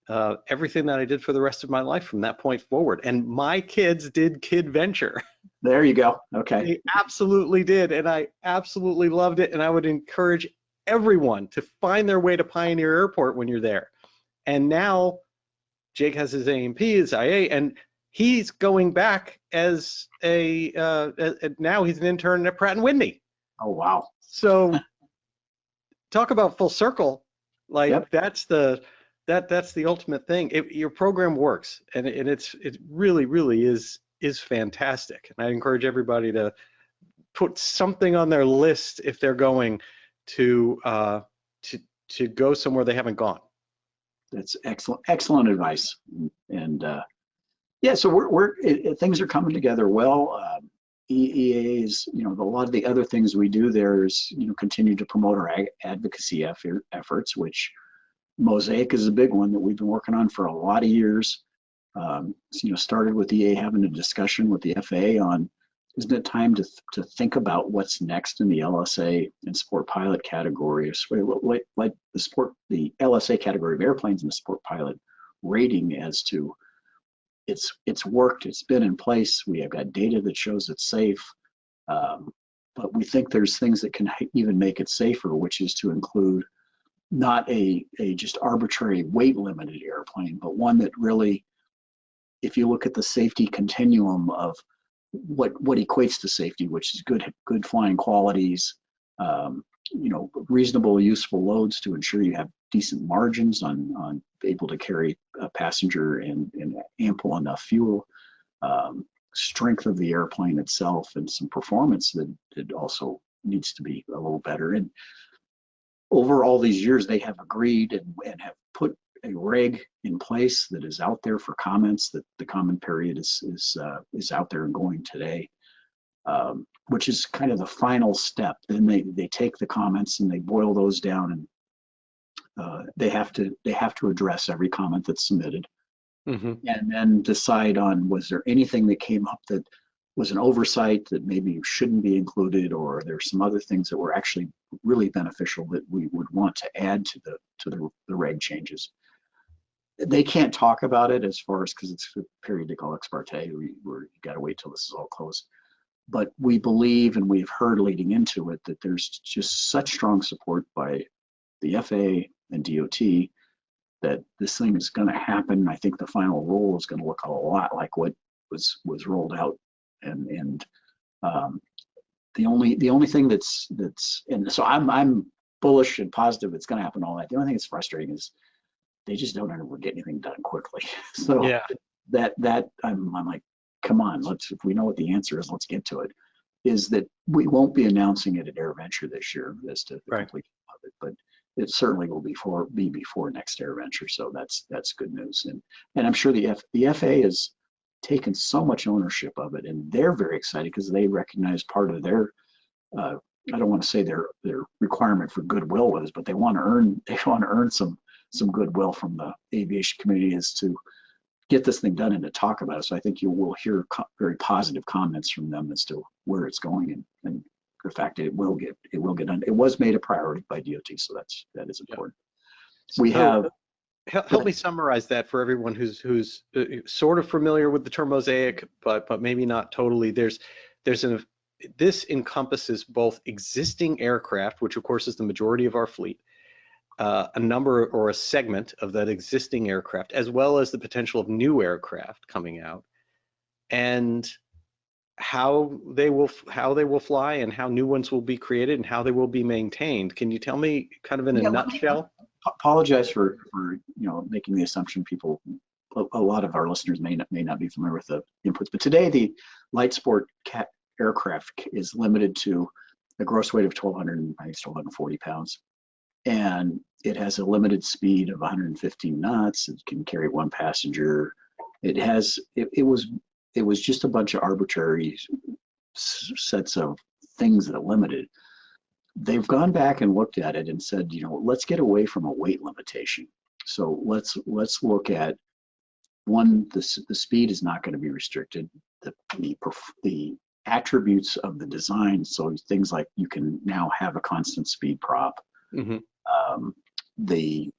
everything that I did for the rest of my life from that point forward. And my kids did KidVenture. There you go. Okay. They absolutely did, and I absolutely loved it. And I would encourage everyone to find their way to Pioneer Airport when you're there. And now Jake has his AMP, his IA, and he's going back as now he's an intern at Pratt & Whitney. Oh, wow. So talk about full circle. Like, yep. that's the ultimate thing. Your program works, and it really is fantastic. And I encourage everybody to put something on their list if they're going to go somewhere they haven't gone. That's excellent advice. And yeah, so things are coming together well. EAAs, a lot of the other things we do there is, continue to promote our advocacy efforts, which Mosaic is a big one that we've been working on for a lot of years. Started with EA having a discussion with the FAA on, isn't it time to think about what's next in the LSA and sport pilot categories, like the LSA category of airplanes and the sport pilot rating, as to it's worked, it's been in place, we have got data that shows it's safe, but we think there's things that can even make it safer, which is to include not a just arbitrary weight limited airplane, but one that really, if you look at the safety continuum of what equates to safety, which is good flying qualities, reasonable useful loads to ensure you have decent margins on able to carry a passenger and ample enough fuel, strength of the airplane itself, and some performance that also needs to be a little better. And over all these years, they have agreed and have put a reg in place that is out there for comments, that the comment period is out there and going today, which is kind of the final step. Then they take the comments and they boil those down, and they have to address every comment that's submitted, and then decide on, was there anything that came up that was an oversight that maybe shouldn't be included, or there's some other things that were actually really beneficial that we would want to add to the reg changes. They can't talk about it as far as, because it's a period they call ex parte, you got to wait till this is all closed. But we believe, and we've heard leading into it, that there's just such strong support by the FAA and DOT that this thing is going to happen. I think the final rule is going to look a lot like what was rolled out, and the only thing that's and so I'm bullish and positive it's going to happen all that. The only thing that's frustrating is they just don't ever get anything done quickly. So Yeah. that I'm like, come on, if we know what the answer is, let's get to it. Is that we won't be announcing it at AirVenture this year as to the Right. complete of it, but it certainly will be before next AirVenture. So that's good news. And I'm sure the FAA has taken so much ownership of it, and they're very excited because they recognize part of their I don't want to say their requirement for goodwill is, but they want to earn some goodwill from the aviation community is to get this thing done and to talk about it. So I think you will hear very positive comments from them as to where it's going and the fact that it will get done. It was made a priority by DOT, so that is important. Yeah. We have help me summarize that for everyone who's sort of familiar with the term mosaic, but maybe not totally. This encompasses both existing aircraft, which of course is the majority of our fleet, a number or a segment of that existing aircraft, as well as the potential of new aircraft coming out, and how they will fly and how new ones will be created and how they will be maintained. Can you tell me kind of in a nutshell? Apologize for making the assumption people, a lot of our listeners may not be familiar with the inputs, but today the light sport aircraft is limited to a gross weight of 1,240 pounds, and it has a limited speed of 115 knots. It can carry one passenger. It was just a bunch of arbitrary sets of things that are limited. They've gone back and looked at it and said, let's get away from a weight limitation. So let's look at one, the speed is not going to be restricted. The attributes of the design, so things like you can now have a constant speed prop. Mm-hmm. The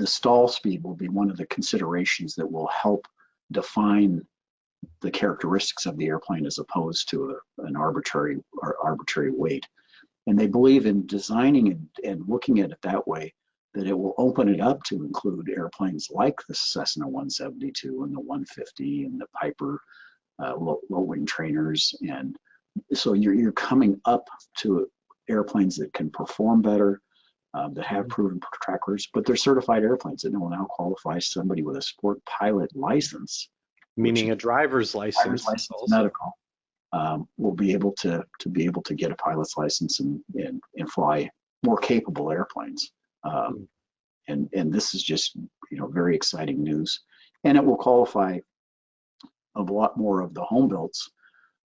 stall speed will be one of the considerations that will help define the characteristics of the airplane as opposed to an arbitrary weight. And they believe in designing and looking at it that way, that it will open it up to include airplanes like the Cessna 172 and the 150 and the Piper low wing trainers. And so you're coming up to airplanes that can perform better, that have proven track records, but they're certified airplanes that will now qualify somebody with a sport pilot license, meaning a driver's license medical, will be able to get a pilot's license and fly more capable airplanes. And this is just very exciting news, and it will qualify a lot more of the home builds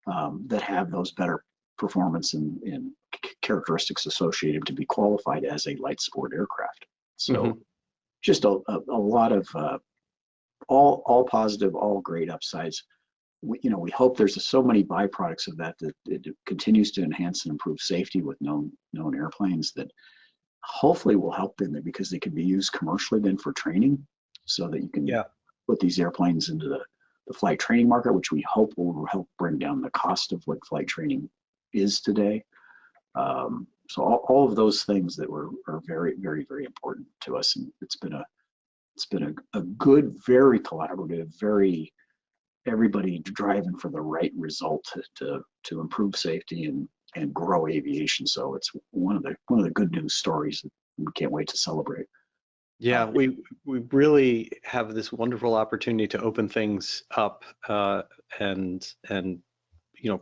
that have those better performance and characteristics associated to be qualified as a light sport aircraft. So just a lot of all positive, all great upsides. We hope there's so many byproducts of that it continues to enhance and improve safety with known airplanes that hopefully will help them because they can be used commercially then for training, so that you can put these airplanes into the flight training market, which we hope will help bring down the cost of what flight training is today. So all of those things that are very, very, very important to us, and it's been a good, very collaborative, very everybody driving for the right result to improve safety and grow aviation. So it's one of the good news stories that we can't wait to celebrate. Yeah, we really have this wonderful opportunity to open things up and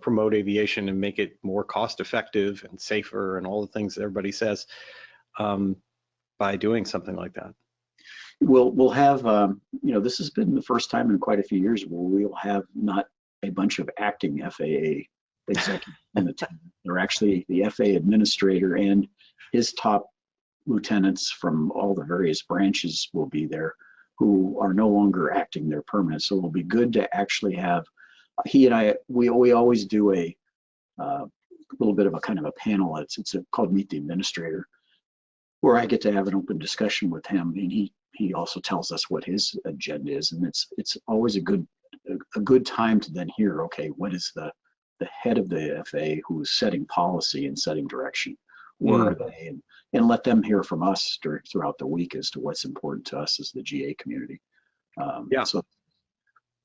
promote aviation and make it more cost effective and safer and all the things that everybody says by doing something like that. We'll have this has been the first time in quite a few years where we'll have not a bunch of acting FAA executives in the team. They're actually the FAA administrator and his top lieutenants from all the various branches will be there, who are no longer acting, they're permanent. So it'll be good to actually have, he and I, we always do a little bit of a kind of a panel. It's called Meet the Administrator, where I get to have an open discussion with him, and he also tells us what his agenda is, and it's always a good time to then hear, okay, what is the head of the FAA who is setting policy and setting direction? Where are they? And let them hear from us throughout the week as to what's important to us as the GA community.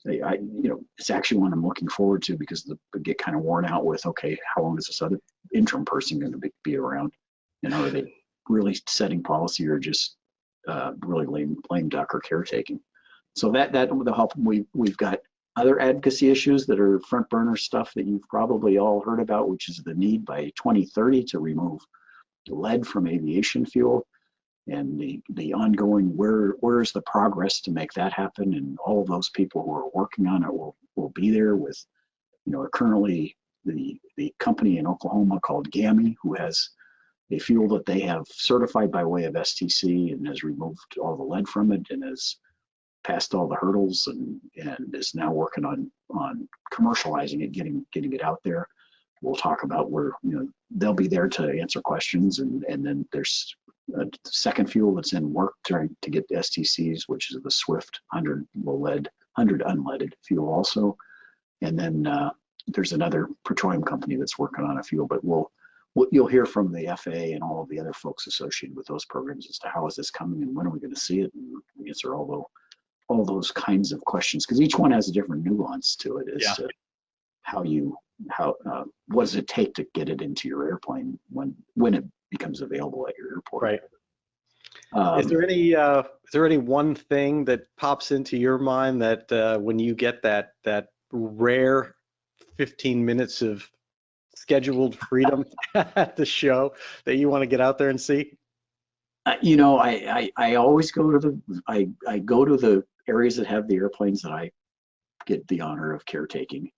it's actually one I'm looking forward to, because they get kind of worn out with, okay, how long is this other interim person going to be around? And are they really setting policy, or just really lame duck or caretaking? So that will help. We've got other advocacy issues that are front burner stuff that you've probably all heard about, which is the need by 2030 to remove lead from aviation fuel, and the ongoing where's the progress to make that happen. And all of those people who are working on it will be there with, currently the company in Oklahoma called GAMI, who has a fuel that they have certified by way of STC and has removed all the lead from it and has passed all the hurdles, and is now working on commercializing it, getting it out there. We'll talk about where, they'll be there to answer questions, and then there's a second fuel that's in work trying to get the STCs, which is the Swift 100 low lead, 100 unleaded fuel also. And then there's another petroleum company that's working on a fuel, but you'll hear from the FAA and all of the other folks associated with those programs as to how is this coming and when are we going to see it, and answer all those kinds of questions, because each one has a different nuance to it as to what does it take to get it into your airplane when it becomes available at your airport. Right. Is there any one thing that pops into your mind that when you get that rare 15 minutes of scheduled freedom at the show that you want to get out there and see? I always go to I go to the areas that have the airplanes that I get the honor of caretaking.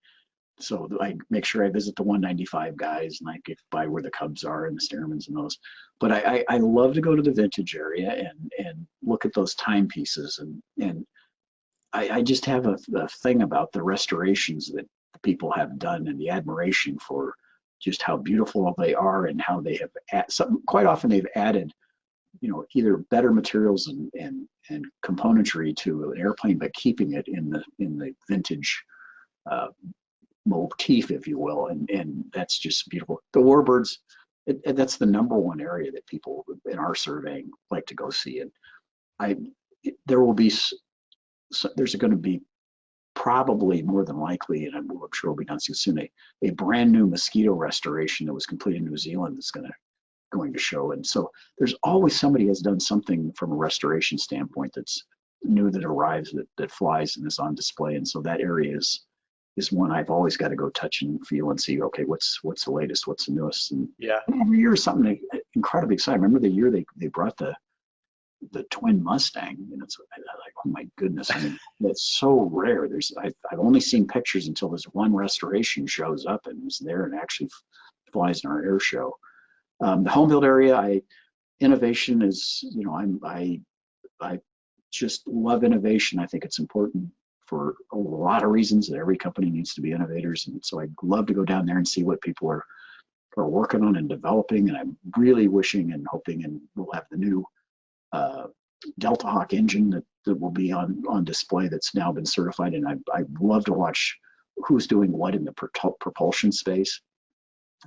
So I make sure I visit the 195 guys, and I get by where the Cubs are and the Stearmans and those. But I love to go to the vintage area and look at those timepieces, and I just have a thing about the restorations that people have done, and the admiration for just how beautiful they are, and how they have quite often they've added, either better materials and componentry to an airplane, but keeping it in the vintage motif, if you will, and that's just beautiful. The Warbirds, that's the number one area that people in our surveying like to go see, and there's going to be probably, more than likely, and I'm sure it'll be done soon, a brand new mosquito restoration that was completed in New Zealand that's going to show. And so there's always somebody has done something from a restoration standpoint that's new, that arrives, that flies and is on display. And so that area is one I've always got to go touch and feel and see, okay, what's the latest, what's the newest. And yeah, every year is something incredibly exciting. I remember the year they brought the twin Mustang, and it's like, oh my goodness, I mean, that's so rare. I've only seen pictures until this one restoration shows up and is there and actually flies in our air show. The home build area, innovation is, I just love innovation. I think it's important for a lot of reasons, that every company needs to be innovators. And so I'd love to go down there and see what people are working on and developing. And I'm really wishing and hoping, and we'll have the new Delta Hawk engine that will be on display, that's now been certified. And I'd love to watch who's doing what in the propulsion space,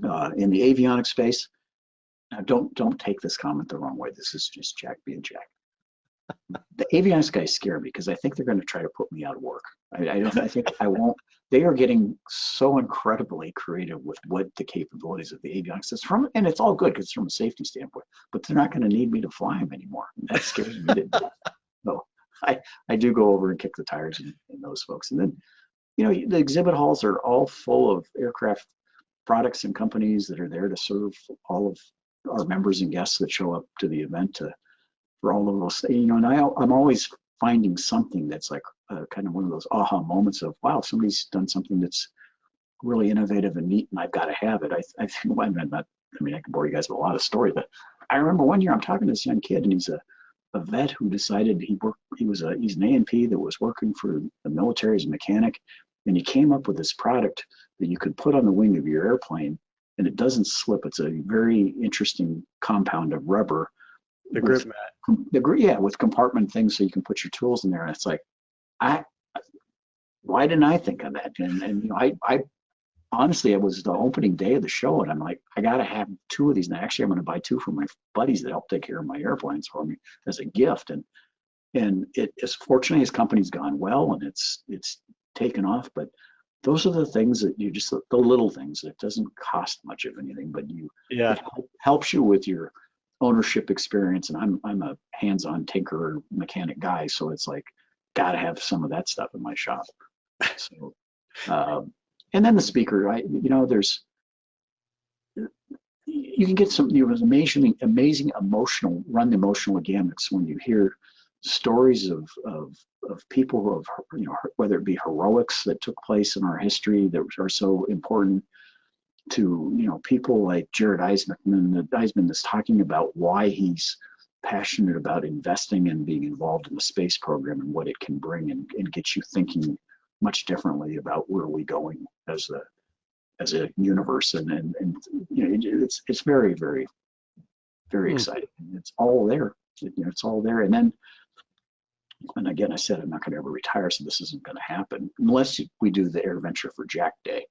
in the avionics space. Now, don't take this comment the wrong way. This is just Jack being Jack. The avionics guys scare me, because I think they're going to try to put me out of work. I think I won't. They are getting so incredibly creative with what the capabilities of the avionics is from, and it's all good because it's from a safety standpoint. But they're not going to need me to fly them anymore. That scares me to death. So I do go over and kick the tires in those folks. And then, the exhibit halls are all full of aircraft products and companies that are there to serve all of our members and guests that show up to the event for all of those. And I'm always finding something that's like kind of one of those aha moments of, wow, somebody's done something that's really innovative and neat, and I've got to have it. I think, well, I can bore you guys with a lot of stories, but I remember one year I'm talking to this young kid, and he's a vet who decided he's an A&P that was working for the military as a mechanic, and he came up with this product that you could put on the wing of your airplane, and it doesn't slip. It's a very interesting compound of rubber. The grip mat. With compartment things so you can put your tools in there. And it's like, why didn't I think of that? And I honestly, it was the opening day of the show, and I'm like, I gotta have two of these. And actually, I'm going to buy two for my buddies that help take care of my airplanes for me as a gift. And it is, fortunately, his company's gone well, and it's taken off. But those are the things that you just, the little things. It doesn't cost much of anything, but Yeah. it helps you with your ownership experience. And I'm a hands-on tinkerer mechanic guy, so it's like, gotta have some of that stuff in my shop. So, and then the speaker, there's, you can get some, amazing emotional, run the emotional gamuts when you hear stories of people who have, whether it be heroics that took place in our history that are so important, to, people like Jared Eisman is talking about why he's passionate about investing and being involved in the space program and what it can bring, and get you thinking much differently about where we're going as a universe. And it's very, very, very exciting. It's all there. It's all there. And again, I said I'm not going to ever retire, so this isn't going to happen unless we do the AirVenture for Jack Day.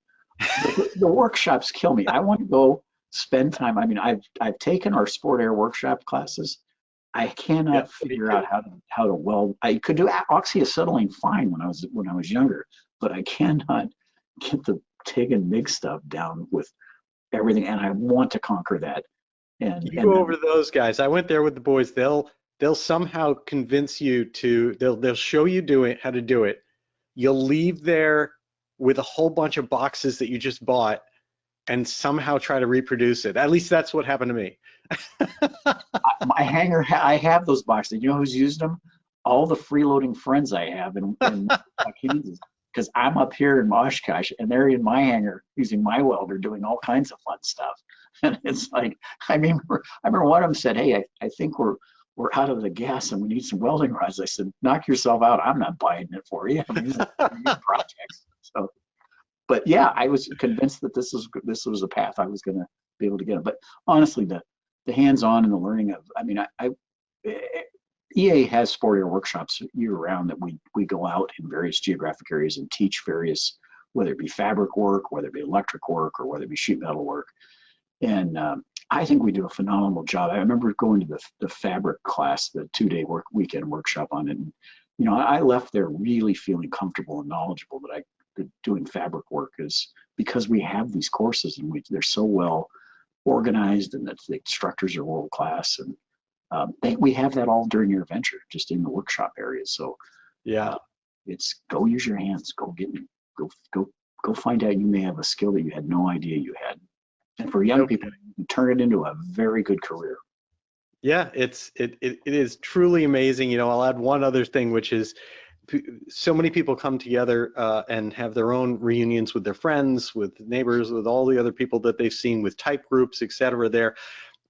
The workshops kill me. I want to go spend time. I mean, I've taken our sport air workshop classes. I cannot figure out how to weld. I could do oxyacetylene fine when I was younger, but I cannot get the TIG and MIG stuff down with everything. And I want to conquer that. And you go over to those guys. I went there with the boys. They'll somehow convince you they'll show you how to do it. You'll leave there with a whole bunch of boxes that you just bought and somehow try to reproduce it. At least that's what happened to me. My hangar, I have those boxes. You know who's used them? All the freeloading friends I have in Kansas, because I'm up here in Oshkosh and they're in my hangar using my welder doing all kinds of fun stuff. And it's like, I remember one of them said, "Hey, I think we're out of the gas and we need some welding rods." I said, "Knock yourself out. I'm not buying it for you. I mean, these are your projects." So, but yeah, I was convinced that this was a path I was going to be able to get. But honestly, the hands-on and the learning of, I mean, EA has sport air workshops year-round that we go out in various geographic areas and teach various, whether it be fabric work, whether it be electric work, or whether it be sheet metal work. And I think we do a phenomenal job. I remember going to the fabric class, the 2-day weekend workshop on it. And, I left there really feeling comfortable and knowledgeable that doing fabric work is because we have these courses and they're so well organized, and that the instructors are world class, and we have that all during your venture, just in the workshop areas. So yeah, it's go use your hands, go find out. You may have a skill that you had no idea you had, and for young people, turn it into a very good career. Yeah, it is truly amazing. I'll add one other thing, which is so many people come together and have their own reunions with their friends, with neighbors, with all the other people that they've seen, with type groups, etc. There,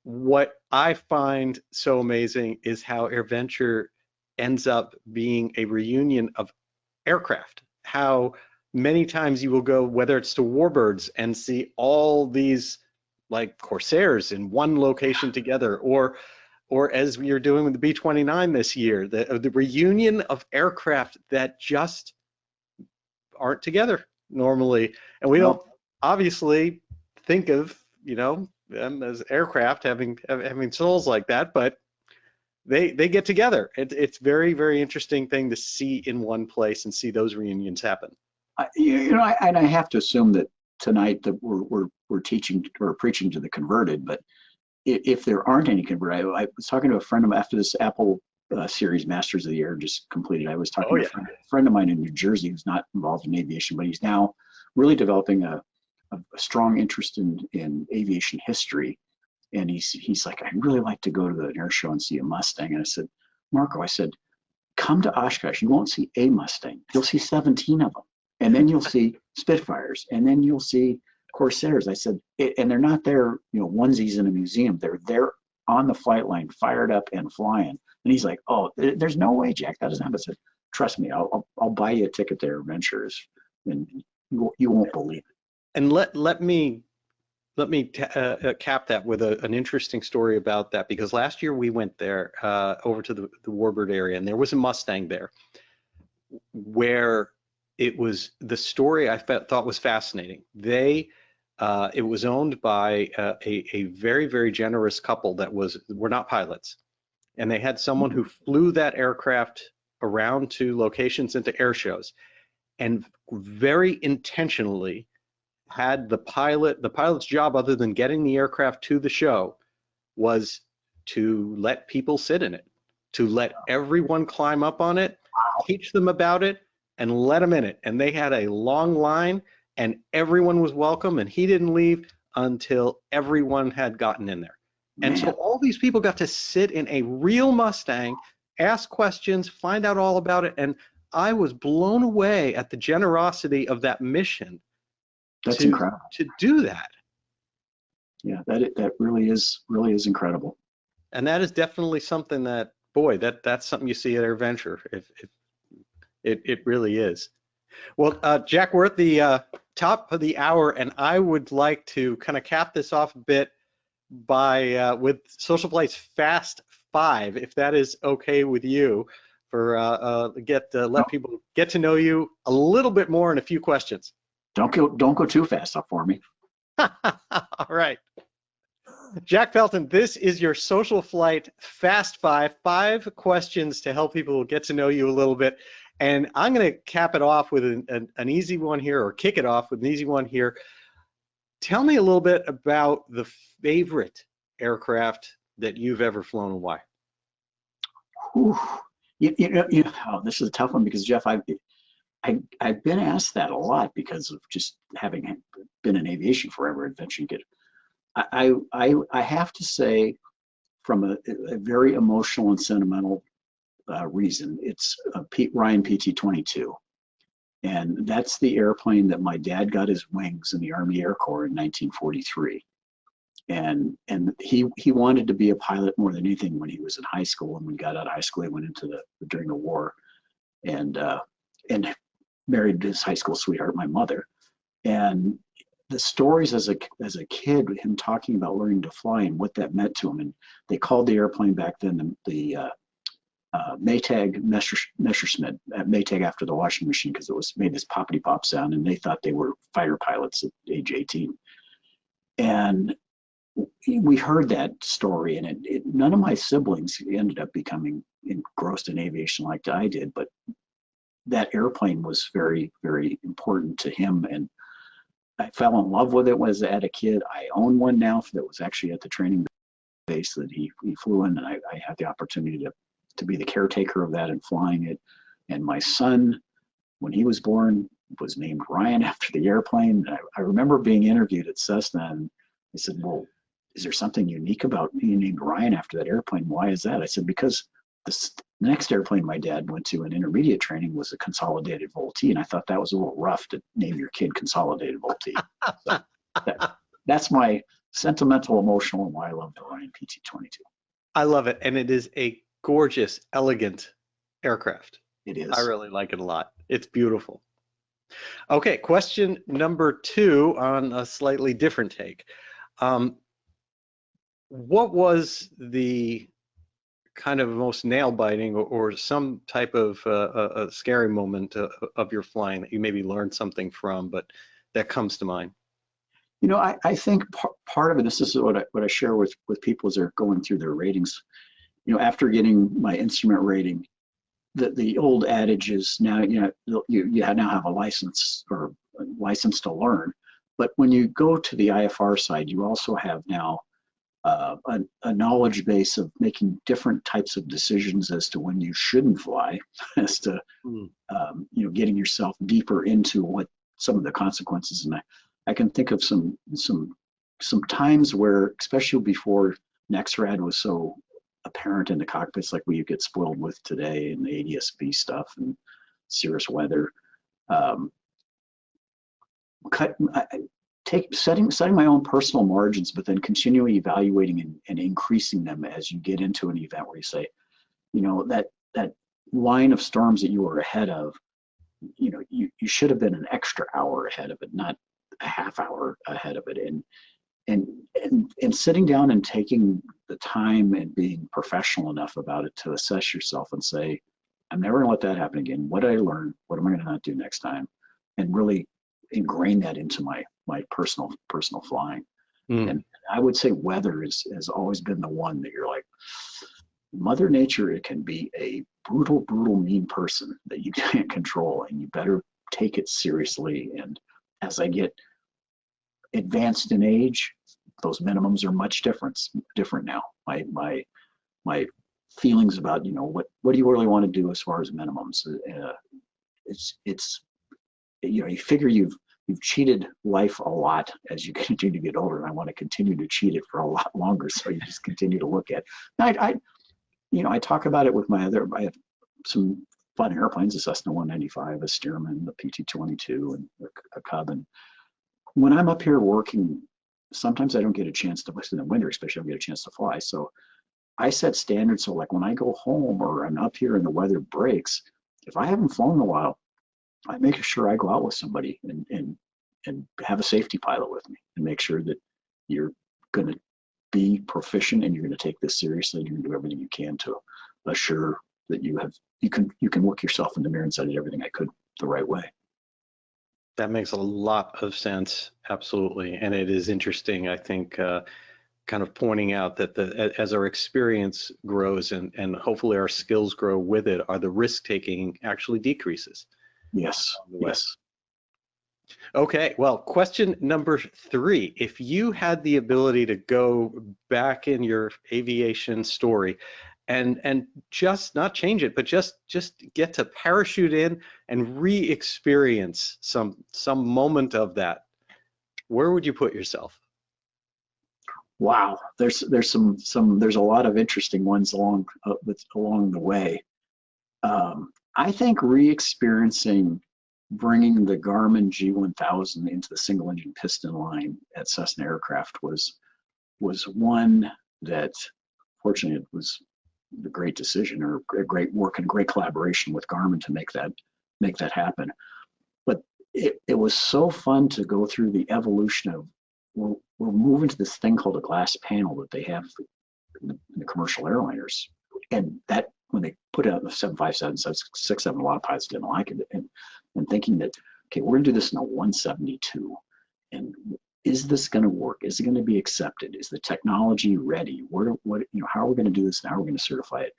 what I find so amazing is how AirVenture ends up being a reunion of aircraft. How many times you will go, whether it's to Warbirds, and see all these like Corsairs in one location together, or as we are doing with the B-29 this year, the reunion of aircraft that just aren't together normally. And we don't obviously think of, them as aircraft having souls like that, but they get together. It's very, very interesting thing to see in one place and see those reunions happen. And I have to assume that tonight that we're teaching or preaching to the converted, but if there aren't any converted, I was talking to a friend of mine after this Apple Series Masters of the Air just completed. I was talking to a friend of mine in New Jersey who's not involved in aviation, but he's now really developing a strong interest in aviation history. And he's like, "I'd really like to go to the air show and see a Mustang." And I said, "Marco," I said, "come to Oshkosh. You won't see a Mustang. You'll see 17 of them. And then you'll see Spitfires. And then you'll see Corsairs." I said, and they're not there, onesies in a museum. They're there on the flight line, fired up and flying. And he's like, "Oh, there's no way, Jack. That doesn't happen." I said, "Trust me, I'll buy you a ticket to AirVentures, and you won't believe it." And let me cap that with an interesting story about that, because last year we went there over to the Warbird area, and there was a Mustang there where it was, the story I thought was fascinating. It was owned by a very, very generous couple that were not pilots, and they had someone who flew that aircraft around to locations into air shows. and very intentionally had the pilot's job, other than getting the aircraft to the show, was to let people sit in it, to let everyone climb up on it, teach them about it, and let them in it. And they had a long line, and everyone was welcome, and he didn't leave until everyone had gotten in there. And so all these people got to sit in a real Mustang, ask questions, find out all about it, and I was blown away at the generosity of that mission. That's incredible. To do that. Yeah, that really is incredible. And that is definitely something that, boy, that's something you see at AirVenture. It really is. Well, Jack, we're at the top of the hour, and I would like to kind of cap this off a bit by with SocialFlight's Fast Five, if that is okay with you, for let people get to know you a little bit more in a few questions. Don't go too fast up for me. All right. Jack Pelton, this is your SocialFlight Fast Five. 5 questions to help people get to know you a little bit. And I'm going to cap it off with an easy one here, or kick it off with an easy one here. Tell me a little bit about the favorite aircraft that you've ever flown and why. Ooh. This is a tough one because, Jeff, I've been asked that a lot because of just having been in aviation forever. Adventure kid. I have to say, from a very emotional and sentimental reason, it's a Ryan PT-22, and that's the airplane that my dad got his wings in the Army Air Corps in 1943. And he wanted to be a pilot more than anything when he was in high school. And when he got out of high school, he went into during the war, and married his high school sweetheart, my mother. And the stories as a kid, him talking about learning to fly and what that meant to him. And they called the airplane back then the Maytag Messerschmitt, Maytag after the washing machine, because it was made this poppity pop sound, and they thought they were fighter pilots at age 18. And we heard that story, and none of my siblings ended up becoming engrossed in aviation like I did, but that airplane was very, very important to him. And I fell in love with it as a kid. I own one now that was actually at the training base that he flew in, and I had the opportunity to be the caretaker of that and flying it. And my son, when he was born, was named Ryan after the airplane. I remember being interviewed at Cessna, and they said, well, is there something unique about being named Ryan after that airplane? Why is that? I said, because the next airplane my dad went to in intermediate training was a Consolidated Vultee, and I thought that was a little rough to name your kid Consolidated Vultee. So that's my sentimental, emotional, and why I love the Ryan PT-22. I love it, and it is a gorgeous, elegant aircraft. It is. I really like it a lot. It's beautiful. Okay, question number 2 on a slightly different take. What was the kind of most nail-biting or some type of a scary moment of your flying that you maybe learned something from, but that comes to mind? You know, I think part of it, this is what I share with people as they're going through their ratings. You know, after getting my instrument rating, the old adage is now, you now have a license or a license to learn. But when you go to the IFR side, you also have now a knowledge base of making different types of decisions as to when you shouldn't fly, as to getting yourself deeper into what some of the consequences. And I can think of some times where, especially before NEXRAD was so apparent in the cockpits, like we get spoiled with today, and the ADS-B stuff and Cirrus weather. Setting my own personal margins, but then continually evaluating and increasing them as you get into an event where you say, you know, that line of storms that you were ahead of, you know, you should have been an extra hour ahead of it, not a half hour ahead of it. And sitting down and taking the time and being professional enough about it to assess yourself and say, I'm never gonna let that happen again. What did I learn? What am I gonna not do next time? And really ingrain that into my personal flying. And I would say weather has always been the one that you're like, Mother Nature, it can be a brutal, mean person that you can't control, and you better take it seriously. And as I get advanced in age, those minimums are much different now. My feelings about, what do you really want to do as far as minimums? It's you figure you've cheated life a lot as you continue to get older, and I want to continue to cheat it for a lot longer. So you just continue to look at. I talk about it with I have some fun airplanes, a Cessna 195, a Stearman, the PT-22, and a Cub. And when I'm up here working, sometimes I don't get a chance to, in the winter especially, I don't get a chance to fly. So I set standards. So like when I go home or I'm up here and the weather breaks, if I haven't flown in a while, I make sure I go out with somebody and have a safety pilot with me and make sure that you're going to be proficient and you're going to take this seriously and you're going to do everything you can to assure that you can look yourself in the mirror and say, I did everything I could the right way. That makes a lot of sense, absolutely. And it is interesting, I think, kind of pointing out that as our experience grows and hopefully our skills grow with it, the risk-taking actually decreases. Yes, yes. Okay, well, question number 3. If you had the ability to go back in your aviation story and just not change it, but just get to parachute in and re-experience some moment of that, where would you put yourself? Wow, there's a lot of interesting ones along the way. I think re-experiencing bringing the Garmin G1000 into the single engine piston line at Cessna Aircraft was one that, fortunately, it was a great decision or a great work and great collaboration with Garmin to make that happen. But it was so fun to go through the evolution of we're moving to this thing called a glass panel that they have in the commercial airliners, and that when they put out the 757, 767, a lot of pilots didn't like it, and thinking that, okay, we're gonna do this in a 172, and is this going to work? Is it going to be accepted? Is the technology ready? How are we going to do this and how are we going to certify it?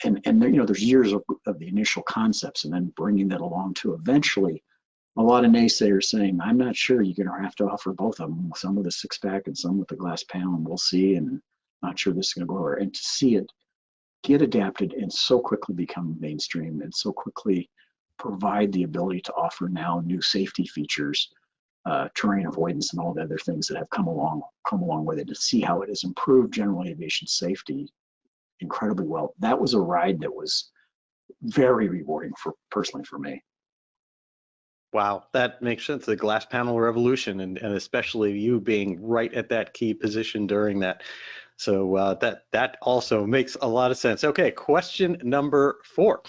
And there's years of the initial concepts and then bringing that along to eventually a lot of naysayers saying, I'm not sure, you're going to have to offer both of them, some with a 6-pack and some with the glass panel, and we'll see, and not sure this is going to go over. And to see it get adapted and so quickly become mainstream and so quickly provide the ability to offer now new safety features, terrain avoidance and all the other things that have come along with it, to see how it has improved general aviation safety incredibly well. That was a ride that was very rewarding personally for me. Wow, that makes sense. The glass panel revolution, and especially you being right at that key position during that. So that also makes a lot of sense. Okay, question number 4.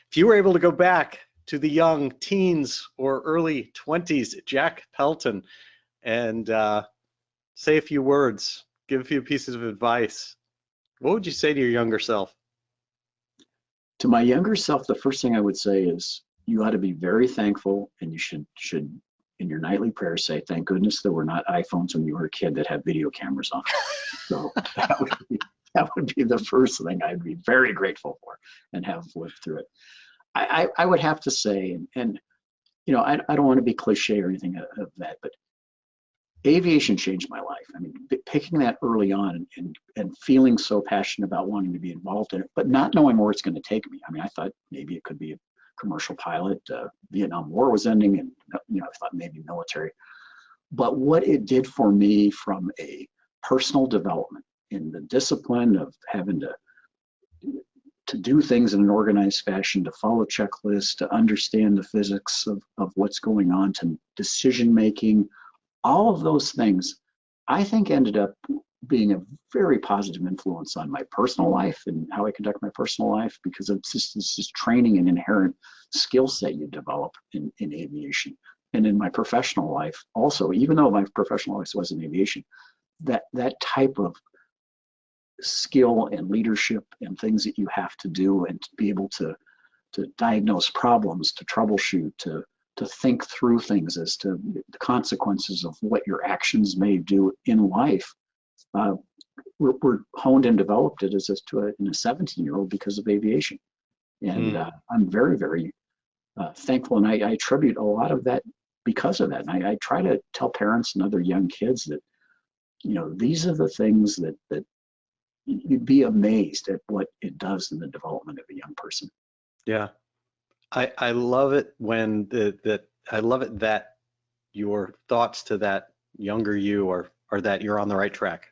If you were able to go back to the young teens or early 20s, Jack Pelton, and say a few words, give a few pieces of advice, what would you say to your younger self? To my younger self, the first thing I would say is you ought to be very thankful, and you should in your nightly prayer say, thank goodness there were not iPhones when you were a kid that had video cameras on. So that would be the first thing I'd be very grateful for and have lived through it. I would have to say, and I don't want to be cliche or anything of that, but aviation changed my life. I mean, picking that early on and feeling so passionate about wanting to be involved in it, but not knowing where it's going to take me. I mean, I thought maybe it could be a commercial pilot. Vietnam War was ending, and I thought maybe military. But what it did for me from a personal development in the discipline of having to do things in an organized fashion, to follow checklists, to understand the physics of what's going on, to decision making, all of those things, I think ended up being a very positive influence on my personal life and how I conduct my personal life, because it's just training and inherent skill set you develop in aviation. And in my professional life also, even though my professional life was in aviation, that type of skill and leadership and things that you have to do, and to be able to diagnose problems, to troubleshoot, to think through things as to the consequences of what your actions may do in life, we're honed and developed it in a 17-year-old because of aviation. And I'm very, very thankful, and I attribute a lot of that because of that. And I try to tell parents and other young kids that, these are the things that you'd be amazed at what it does in the development of a young person. Yeah. I love it when I love it that your thoughts to that younger you are that you're on the right track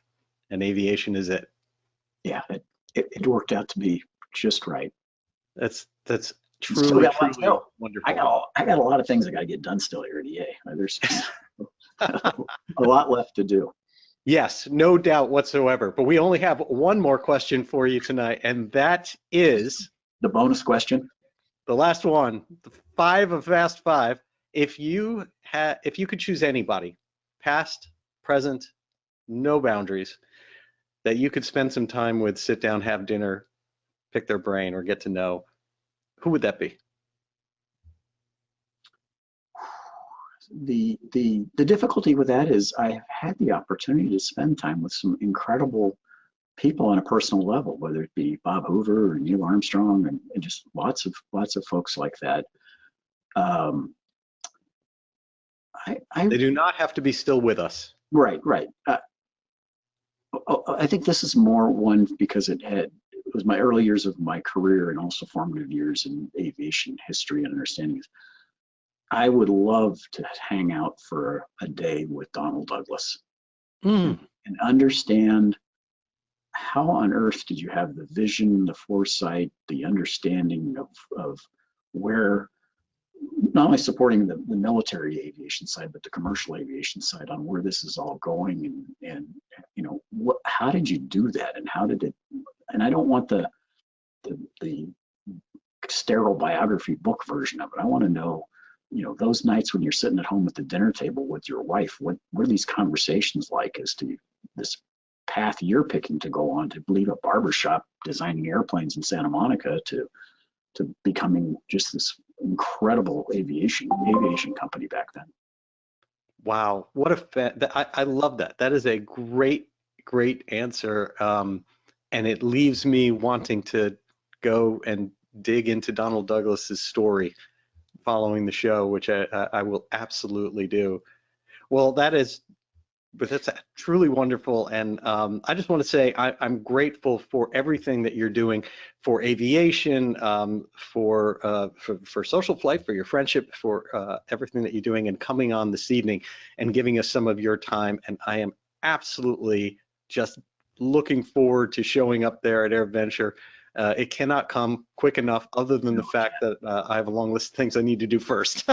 and aviation is it. Yeah, it worked out to be just right. That's Still truly, got lots to truly go. wonderful. I got a lot of things I got to get done still here at EA. There's a lot left to do. Yes, no doubt whatsoever. But we only have one more question for you tonight, and that is The bonus question. the last one, the 5 of Fast 5. If you could choose anybody, past, present, no boundaries, that you could spend some time with, sit down, have dinner, pick their brain, or get to know, who would that be? The difficulty with that is I have had the opportunity to spend time with some incredible people on a personal level, whether it be Bob Hoover or Neil Armstrong and just lots of folks like that. They do not have to be still with us. Right. I think this is more one because it was my early years of my career and also formative years in aviation history and understanding. I would love to hang out for a day with Donald Douglas and understand how on earth did you have the vision, the foresight, the understanding of where, not only supporting the military aviation side, but the commercial aviation side on where this is all going and how did you do that and how did it, and I don't want the sterile biography book version of it. I want to know, those nights when you're sitting at home at the dinner table with your wife, what are these conversations like as to this path you're picking to go on, to leave a barbershop designing airplanes in Santa Monica to becoming just this incredible aviation company back then. Wow, what I love that. That is a great answer, and it leaves me wanting to go and dig into Donald Douglas's story following the show, which I will absolutely do. Well, that's truly wonderful, and I just want to say I'm grateful for everything that you're doing for aviation, for SocialFlight, for your friendship, for everything that you're doing and coming on this evening and giving us some of your time. And I am absolutely just looking forward to showing up there at AirVenture. It cannot come quick enough, other than the fact that I have a long list of things I need to do first.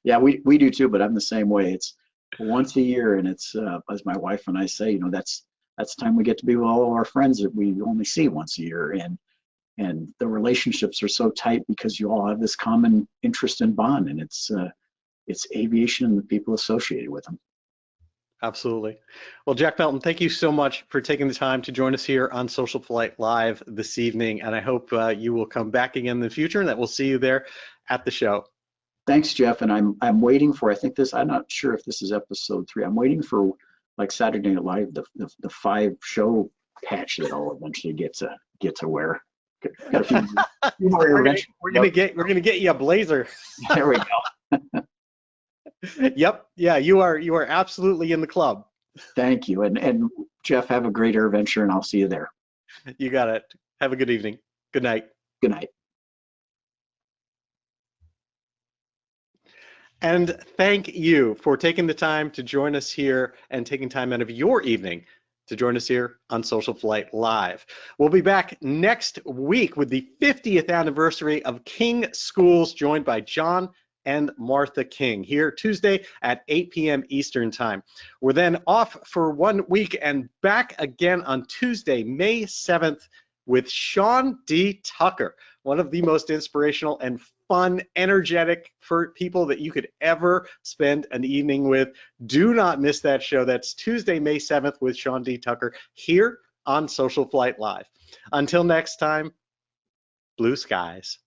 Yeah, we do too, but I'm the same way. It's once a year, and it's as my wife and I say, that's the time we get to be with all of our friends that we only see once a year, and the relationships are so tight because you all have this common interest and bond, and it's aviation and the people associated with them. Absolutely. Well, Jack Pelton, thank you so much for taking the time to join us here on SocialFlight Live this evening, and I hope you will come back again in the future and that we'll see you there at the show. Thanks, Jeff, and I'm waiting for, I'm not sure if this is episode 3. I'm waiting for like Saturday Night Live, the 5 show patch that I'll eventually get to wear. Got a few more AirVenture. We're gonna get you a blazer. There we go. Yep. Yeah, you are absolutely in the club. Thank you. And Jeff, have a great AirVenture, and I'll see you there. You got it. Have a good evening. Good night. Good night. And thank you for taking the time to join us here and taking time out of your evening to join us here on SocialFlight Live. We'll be back next week with the 50th anniversary of King Schools, joined by John and Martha King here Tuesday at 8 p.m. Eastern Time. We're then off for 1 week and back again on Tuesday, May 7th with Sean D. Tucker, one of the most inspirational and fun, energetic for people that you could ever spend an evening with. Do not miss that show. That's Tuesday, May 7th with Sean D. Tucker here on SocialFlight Live. Until next time, blue skies.